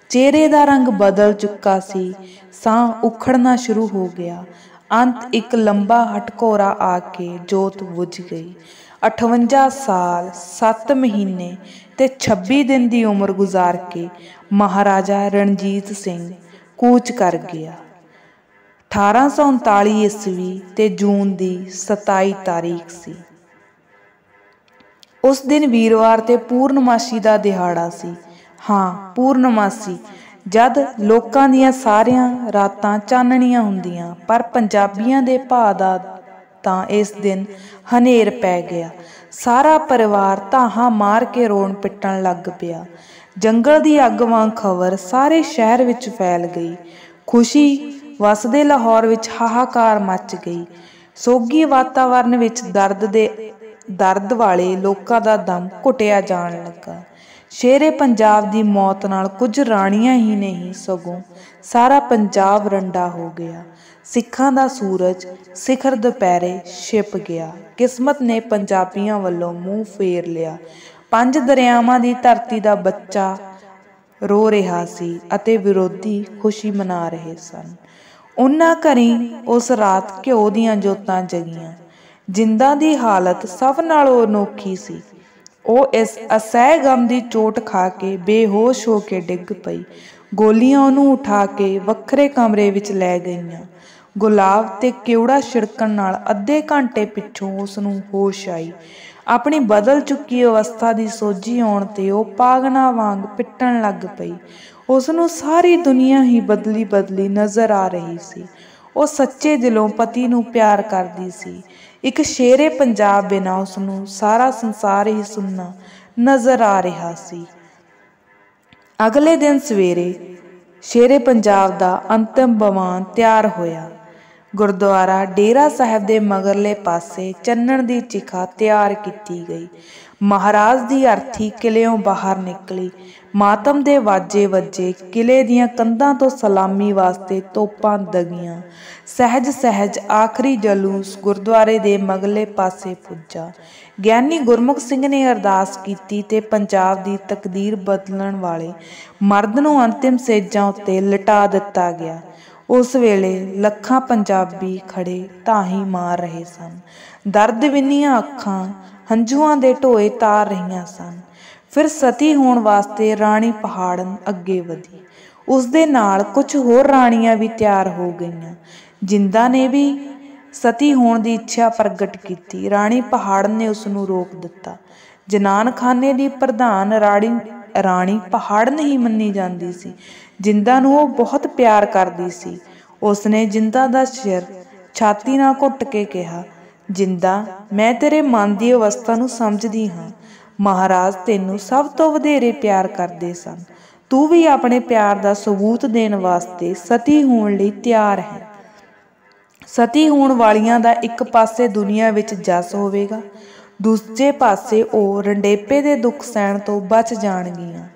ਚਿਹਰੇ ਦਾ ਰੰਗ ਬਦਲ ਚੁੱਕਾ ਸੀ। ਸਾਹ ਉਖੜਨਾ ਸ਼ੁਰੂ ਹੋ ਗਿਆ। ਅੰਤ ਇੱਕ ਲੰਬਾ ਹਟਕੋਰਾ ਆ ਕੇ ਜੋਤ ਬੁਝ ਗਈ। 58 ਸਾਲ 7 ਮਹੀਨੇ ਤੇ 26 ਦਿਨ ਦੀ ਉਮਰ ਗੁਜ਼ਾਰ ਕੇ ਮਹਾਰਾਜਾ ਰਣਜੀਤ ਸਿੰਘ ਕੂਚ ਕਰ ਗਿਆ। 1839 ਈਸਵੀ ਤੇ ਜੂਨ ਦੀ 27 ਤਾਰੀਖ ਸੀ। ਉਸ ਦਿਨ ਵੀਰਵਾਰ ਤੇ ਪੂਰਨਮਾਸ਼ੀ ਦਾ ਦਿਹਾੜਾ ਸੀ। ਹਾਂ, ਪੂਰਨਮਾਸ਼ੀ, ਜਦ ਲੋਕਾਂ ਦੀਆਂ ਸਾਰੀਆਂ ਰਾਤਾਂ ਚਾਨਣੀਆਂ ਹੁੰਦੀਆਂ, ਪਰ ਪੰਜਾਬੀਆਂ ਦੇ ਭਾ ਦਾ ਤਾਂ ਇਸ ਦਿਨ ਹਨੇਰ ਪੈ ਗਿਆ। ਸਾਰਾ ਪਰਿਵਾਰ ਧਾਹਾਂ ਮਾਰ ਕੇ ਰੋਣ ਪਿੱਟਣ ਲੱਗ ਪਿਆ। ਜੰਗਲ ਦੀ ਅੱਗ ਵਾਂਗ ਖਬਰ ਸਾਰੇ ਸ਼ਹਿਰ ਵਿੱਚ ਫੈਲ ਗਈ। ਖੁਸ਼ੀ ਵਸਦੇ ਲਾਹੌਰ ਵਿੱਚ ਹਾਹਾਕਾਰ ਮੱਚ ਗਈ। ਸੋਗੀ ਵਾਤਾਵਰਨ ਵਿੱਚ ਦਰਦ ਵਾਲੇ ਲੋਕਾਂ ਦਾ ਦਮ ਘੁੱਟਿਆ ਜਾਣ ਲੱਗਾ। ਸ਼ੇਰੇ ਪੰਜਾਬ ਦੀ ਮੌਤ ਨਾਲ ਕੁਝ ਰਾਣੀਆਂ ਹੀ ਨਹੀਂ ਸਗੋਂ ਸਾਰਾ ਪੰਜਾਬ ਰੰਡਾ ਹੋ ਗਿਆ। ਸਿੱਖਾਂ ਦਾ ਸੂਰਜ ਸਿਖਰ ਦੁਪਹਿਰੇ ਛਿਪ ਗਿਆ। ਕਿਸਮਤ ਨੇ ਪੰਜਾਬੀਆਂ ਵੱਲੋਂ ਮੂੰਹ ਫੇਰ ਲਿਆ। 5 ਦਰਿਆਵਾਂ ਦੀ ਧਰਤੀ ਦਾ ਬੱਚਾ ਰੋ ਰਿਹਾ ਸੀ ਅਤੇ ਵਿਰੋਧੀ ਖੁਸ਼ੀ ਮਨਾ ਰਹੇ ਸਨ। ਉਹਨਾਂ ਘਰੀਂ ਉਸ ਰਾਤ ਘਿਓ ਦੀਆਂ ਜੋਤਾਂ ਜਗੀਆਂ। ਜਿੰਦਾ ਦੀ ਹਾਲਤ ਸਭ ਨਾਲੋਂ ਅਨੋਖੀ ਸੀ। ਉਹ ਇਸ ਅਸਹਿ ਗਮ ਦੀ ਚੋਟ ਖਾ ਕੇ ਬੇਹੋਸ਼ ਹੋ ਕੇ ਡਿੱਗ ਪਈ। ਗੋਲੀਆਂ ਉਹਨੂੰ ਉਠਾ ਕੇ ਵੱਖਰੇ ਕਮਰੇ ਵਿੱਚ ਲੈ ਗਈਆਂ। ਗੁਲਾਬ ਤੇ ਕਿਉੜਾ ਛਿੜਕਣ ਨਾਲ ਅੱਧੇ ਘੰਟੇ ਪਿੱਛੋਂ ਉਸ ਨੂੰ ਹੋਸ਼ ਆਈ। ਆਪਣੀ ਬਦਲ ਚੁੱਕੀ ਅਵਸਥਾ ਦੀ ਸੋਝੀ ਆਉਣ ਤੇ ਉਹ ਪਾਗਲਾਂ ਵਾਂਗ ਪਿੱਟਣ ਲੱਗ ਪਈ। ਉਸ ਨੂੰ ਸਾਰੀ ਦੁਨੀਆ ਹੀ ਬਦਲੀ ਬਦਲੀ ਨਜ਼ਰ ਆ ਰਹੀ ਸੀ। ਉਹ ਸੱਚੇ ਦਿਲੋਂ ਪਤੀ ਨੂੰ ਪਿਆਰ ਕਰਦੀ ਸੀ। ਇੱਕ ਸ਼ੇਰੇ ਪੰਜਾਬ ਬਿਨਾਂ ਉਸ ਨੂੰ ਸਾਰਾ ਸੰਸਾਰ ਹੀ ਸੁੰਨਾ ਨਜ਼ਰ ਆ ਰਿਹਾ ਸੀ। ਅਗਲੇ ਦਿਨ ਸਵੇਰੇ ਸ਼ੇਰੇ ਪੰਜਾਬ ਦਾ ਅੰਤਿਮ ਬਵਾਨ ਤਿਆਰ ਹੋਇਆ। ਗੁਰਦੁਆਰਾ ਡੇਰਾ ਸਾਹਿਬ ਦੇ ਮਗਰਲੇ ਪਾਸੇ ਚੰਨਣ ਦੀ ਚਿਖਾ ਤਿਆਰ ਕੀਤੀ ਗਈ। ਮਹਾਰਾਜ ਦੀ ਅਰਥੀ ਕਿਲ੍ਹਿਓਂ ਬਾਹਰ ਨਿਕਲੀ। ਮਾਤਮ ਦੇ ਵਾਜੇ ਵੱਜੇ। ਕਿਲ੍ਹੇ ਦੀਆਂ ਕੰਧਾਂ ਤੋਂ ਸਲਾਮੀ ਵਾਸਤੇ ਤੋਪਾਂ ਦਗੀਆਂ। ਸਹਿਜ ਸਹਿਜ ਆਖਰੀ ਜਲੂਸ ਗੁਰਦੁਆਰੇ ਦੇ ਮਗਰਲੇ ਪਾਸੇ ਪੁੱਜਾ। ਗਿਆਨੀ ਗੁਰਮੁਖ ਸਿੰਘ ਨੇ ਅਰਦਾਸ ਕੀਤੀ ਤੇ ਪੰਜਾਬ ਦੀ ਤਕਦੀਰ ਬਦਲਣ ਵਾਲੇ ਮਰਦ ਨੂੰ ਅੰਤਿਮ ਸੇਜਾਂ ਉੱਤੇ ਲਿਟਾ ਦਿੱਤਾ ਗਿਆ। ਉਸ ਵੇਲੇ ਲੱਖਾਂ ਪੰਜਾਬੀ ਖੜੇ ਧਾਹੀ ਮਾਰ ਰਹੇ ਸਨ। ਦਰਦ ਵਿੰਨੀਆਂ ਅੱਖਾਂ ਹੰਝੂਆਂ ਦੇ ਢੋਏ ਤਾਰ ਰਹੀਆਂ ਸਨ। ਫਿਰ ਸਤੀ ਹੋਣ ਵਾਸਤੇ ਰਾਣੀ ਪਹਾੜਨ ਅੱਗੇ ਵਧੀ। ਉਸਦੇ ਨਾਲ ਕੁਝ ਹੋਰ ਰਾਣੀਆਂ ਵੀ ਤਿਆਰ ਹੋ ਗਈਆਂ। ਜਿੰਦਾ ਨੇ ਵੀ ਸਤੀ ਹੋਣ ਦੀ ਇੱਛਾ ਪ੍ਰਗਟ ਕੀਤੀ। ਰਾਣੀ ਪਹਾੜਨ ਨੇ ਉਸ ਨੂੰ ਰੋਕ ਦਿੱਤਾ। ਜਨਾਨਖਾਨੇ ਦੀ ਪ੍ਰਧਾਨ ਰਾਣੀ ਪਹਾੜਨ ਹੀ ਮੰਨੀ ਜਾਂਦੀ ਸੀ। ਜਿੰਦਾ ਨੂੰ ਉਹ ਬਹੁਤ ਪਿਆਰ ਕਰਦੀ ਸੀ। ਉਸਨੇ ਜਿੰਦਾ ਦਾ ਸਿਰ ਛਾਤੀ ਨਾਲ ਘੁੱਟ ਕੇ ਕਿਹਾ, ਜਿੰਦਾ, ਮੈਂ ਤੇਰੇ ਮਨ ਦੀ ਅਵਸਥਾ ਨੂੰ ਸਮਝਦੀ ਹਾਂ। ਮਹਾਰਾਜ ਤੈਨੂੰ ਸਭ ਤੋਂ ਵਧੇਰੇ ਪਿਆਰ ਕਰਦੇ ਸਨ। ਤੂੰ ਵੀ ਆਪਣੇ ਪਿਆਰ ਦਾ ਸਬੂਤ ਦੇਣ ਵਾਸਤੇ ਸਤੀ ਹੋਣ ਲਈ ਤਿਆਰ ਹੈ। ਸਤੀ ਹੋਣ ਵਾਲੀਆਂ ਦਾ ਇੱਕ ਪਾਸੇ ਦੁਨੀਆ ਵਿੱਚ ਜਸ ਹੋਵੇਗਾ, ਦੂਜੇ ਪਾਸੇ ਉਹ ਰੰਡੇਪੇ ਦੇ ਦੁੱਖ ਸਹਿਣ ਤੋਂ ਬਚ ਜਾਣਗੀਆਂ।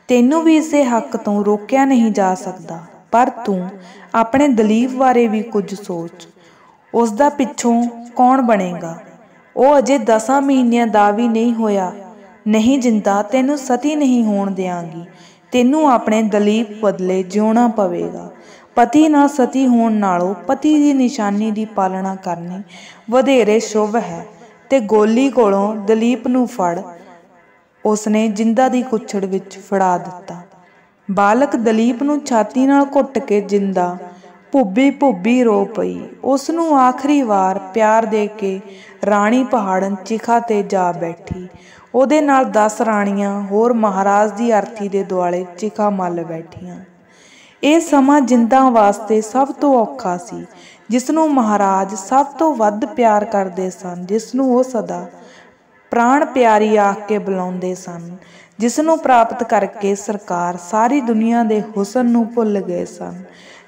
ਤੈਨੂੰ ਵੀ ਇਸੇ ਹੱਕ ਤੋਂ ਰੋਕਿਆ ਨਹੀਂ ਜਾ ਸਕਦਾ। ਪਰ ਤੂੰ ਆਪਣੇ ਦਲੀਪ ਬਾਰੇ ਵੀ ਕੁਝ ਸੋਚ। ਉਸ ਦਾ ਪਿੱਛੋਂ ਕੌਣ ਬਣੇਗਾ? ਉਹ ਅਜੇ 10 ਮਹੀਨਿਆਂ ਦਾ ਵੀ ਨਹੀਂ ਹੋਇਆ। ਨਹੀਂ ਜਿੰਦਾ, ਤੈਨੂੰ ਸਤੀ ਨਹੀਂ ਹੋਣ ਦਿਆਂਗੀ। ਤੈਨੂੰ ਆਪਣੇ ਦਲੀਪ ਬਦਲੇ ਜਿਉਣਾ ਪਵੇਗਾ। ਪਤੀ ਨਾਲ ਸਤੀ ਹੋਣ ਨਾਲੋਂ ਪਤੀ ਦੀ ਨਿਸ਼ਾਨੀ ਦੀ ਪਾਲਣਾ ਕਰਨੀ ਵਧੇਰੇ ਸ਼ੁਭ ਹੈ। ਤੇ ਗੋਲੀ ਕੋਲੋਂ ਦਲੀਪ ਨੂੰ ਫੜ ਉਸਨੇ ਜਿੰਦਾ ਦੀ ਕੁੱਛੜ ਵਿੱਚ ਫੜਾ ਦਿੱਤਾ। ਬਾਲਕ ਦਲੀਪ ਨੂੰ ਛਾਤੀ ਨਾਲ ਘੁੱਟ ਕੇ ਜਿੰਦਾ ਭੁੱਬੀ ਭੁੱਬੀ ਰੋ ਪਈ। ਉਸ ਨੂੰ ਆਖਰੀ ਵਾਰ ਪਿਆਰ ਦੇ ਕੇ ਰਾਣੀ ਪਹਾੜਨ ਚਿਖਾ ਤੇ ਜਾ ਬੈਠੀ। ਉਹਦੇ ਨਾਲ 10 ਰਾਣੀਆਂ ਹੋਰ ਮਹਾਰਾਜ ਦੀ ਅਰਥੀ ਦੇ ਦੁਆਲੇ ਚਿਖਾ ਮੱਲ ਬੈਠੀਆਂ। ਇਹ ਸਮਾਂ ਜਿੰਦਾ ਵਾਸਤੇ ਸਭ ਤੋਂ ਔਖਾ ਸੀ, ਜਿਸ ਨੂੰ ਮਹਾਰਾਜ ਸਭ ਤੋਂ ਵੱਧ ਪਿਆਰ ਕਰਦੇ ਸਨ, ਜਿਸ ਨੂੰ ਉਹ ਸਦਾ ਪ੍ਰਾਣ ਪਿਆਰੀ ਆਖ ਕੇ ਬੁਲਾਉਂਦੇ ਸਨ, ਜਿਸ ਨੂੰ ਪ੍ਰਾਪਤ ਕਰਕੇ ਸਰਕਾਰ ਸਾਰੀ ਦੁਨੀਆ ਦੇ ਹੁਸਨ ਨੂੰ ਭੁੱਲ ਗਏ ਸਨ,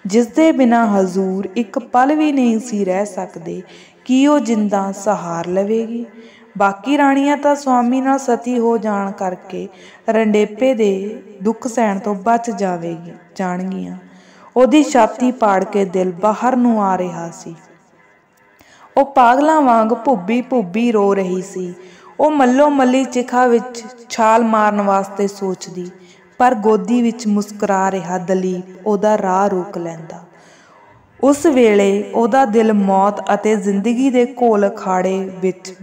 ਜਿਸ ਦੇ ਬਿਨਾਂ ਹਜ਼ੂਰ ਇੱਕ ਪਲ ਵੀ ਨਹੀਂ ਸੀ ਰਹਿ ਸਕਦੇ। ਕੀ ਉਹ ਜਿੰਦਾ ਸਹਾਰ ਲਵੇਗੀ? ਬਾਕੀ ਰਾਣੀਆਂ ਤਾਂ ਸਵਾਮੀ ਨਾਲ ਸਤੀ ਹੋ ਜਾਣ ਕਰਕੇ ਰੰਡੇਪੇ ਦੇ ਦੁੱਖ ਸਹਿਣ ਤੋਂ ਬਚ ਜਾਣਗੀਆਂ। ਉਹਦੀ ਛਾਤੀ ਪਾੜ ਕੇ ਦਿਲ ਬਾਹਰ ਨੂੰ ਆ ਰਿਹਾ ਸੀ। ਉਹ ਪਾਗਲਾਂ ਵਾਂਗ ਭੁੱਬੀ ਭੁੱਬੀ ਰੋ ਰਹੀ ਸੀ। ਉਹ ਮੱਲੋ ਮੱਲੀ ਚਿਖਾ ਵਿੱਚ ਛਾਲ ਮਾਰਨ ਵਾਸਤੇ ਸੋਚਦੀ, ਪਰ ਗੋਦੀ ਵਿੱਚ ਮੁਸਕਰਾ ਰਿਹਾ ਦਲੀਪ ਉਹਦਾ ਰਾਹ ਰੋਕ ਲੈਂਦਾ। ਉਸ ਵੇਲੇ ਉਹਦਾ ਦਿਲ ਮੌਤ ਅਤੇ ਜ਼ਿੰਦਗੀ ਦੇ ਘੋਲ ਅਖਾੜੇ ਵਿੱਚ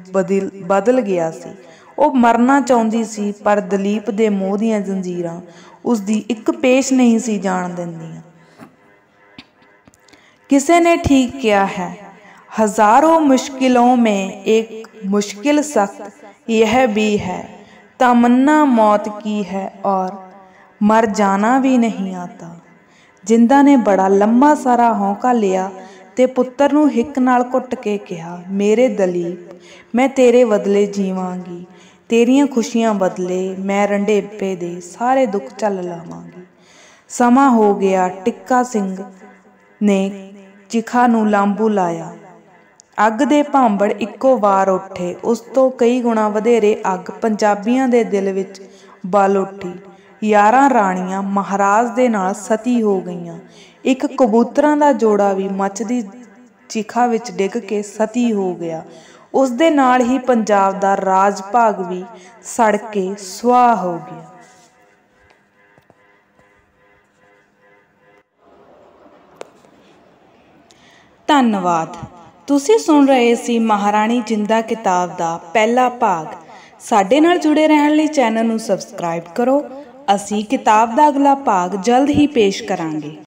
ਬਦਲ ਗਿਆ ਸੀ। ਉਹ ਮਰਨਾ ਚਾਹੁੰਦੀ ਸੀ, ਪਰ ਦਲੀਪ ਦੇ ਮੋਹ ਦੀਆਂ ਜ਼ੰਜੀਰਾਂ ਉਸਦੀ ਇੱਕ ਪੇਸ਼ ਨਹੀਂ ਸੀ ਜਾਣ ਦਿੰਦੀਆਂ। ਕਿਸੇ ਨੇ ਠੀਕ ਕਿਹਾ ਹੈ, ਹਜ਼ਾरों मुश्किलों में एक मुश्किल सख्त यह भी है, तमन्ना मौत की है और मर जाना भी नहीं आता। ਜਿੰਦਾ ਨੇ ਬੜਾ ਲੰਮਾ ਸਾਰਾ ਹੌਂਕਾ ਲਿਆ ਤੇ ਪੁੱਤਰ ਨੂੰ ਹਿੱਕ ਨਾਲ ਘੁੱਟ ਕੇ ਕਿਹਾ, ਮੇਰੇ ਦਲੀਪ, ਮੈਂ ਤੇਰੇ ਬਦਲੇ ਜੀਵਾਂਗੀ। ਤੇਰੀਆਂ ਖੁਸ਼ੀਆਂ ਬਦਲੇ ਮੈਂ ਰੰਡੇਪੇ ਦੇ ਸਾਰੇ ਦੁੱਖ ਝੱਲ ਲਵਾਂਗੀ। ਸਮਾਂ ਹੋ ਗਿਆ। ਟਿੱਕਾ ਸਿੰਘ ਨੇ ਚਿਖਾ ਨੂੰ ਲਾਂਬੂ ਲਾਇਆ। ਅੱਗ ਦੇ ਭਾਂਬੜ ਇੱਕੋ ਵਾਰ ਉੱਠੇ। ਉਸ ਤੋਂ ਕਈ ਗੁਣਾ ਵਧੇਰੇ ਅੱਗ ਪੰਜਾਬੀਆਂ ਦੇ ਦਿਲ ਵਿੱਚ ਬਲ ਉੱਠੀ। 11 ਰਾਣੀਆਂ ਮਹਾਰਾਜ ਦੇ ਨਾਲ ਸਤੀ ਹੋ ਗਈਆਂ। ਇੱਕ ਕਬੂਤਰਾਂ ਦਾ ਜੋੜਾ ਵੀ ਮੱਚਦੀ ਚਿਖਾ ਵਿੱਚ ਡਿੱਗ ਕੇ ਸਤੀ ਹੋ ਗਿਆ। ਉਸ ਦੇ ਨਾਲ ਹੀ ਪੰਜਾਬ ਦਾ ਰਾਜ ਭਾਗ ਵੀ ਸੜ ਕੇ ਸੁਆਹ ਹੋ ਗਿਆ। ਧੰਨਵਾਦ। ਤੁਸੀਂ ਸੁਣ ਰਹੇ ਸੀ ਮਹਾਰਾਣੀ ਜਿੰਦਾ ਕਿਤਾਬ ਦਾ ਪਹਿਲਾ ਭਾਗ। ਸਾਡੇ ਨਾਲ ਜੁੜੇ ਰਹਿਣ ਲਈ ਚੈਨਲ ਨੂੰ ਸਬਸਕ੍ਰਾਈਬ ਕਰੋ। ਅਸੀਂ ਕਿਤਾਬ ਦਾ ਅਗਲਾ ਭਾਗ ਜਲਦ ਹੀ ਪੇਸ਼ ਕਰਾਂਗੇ।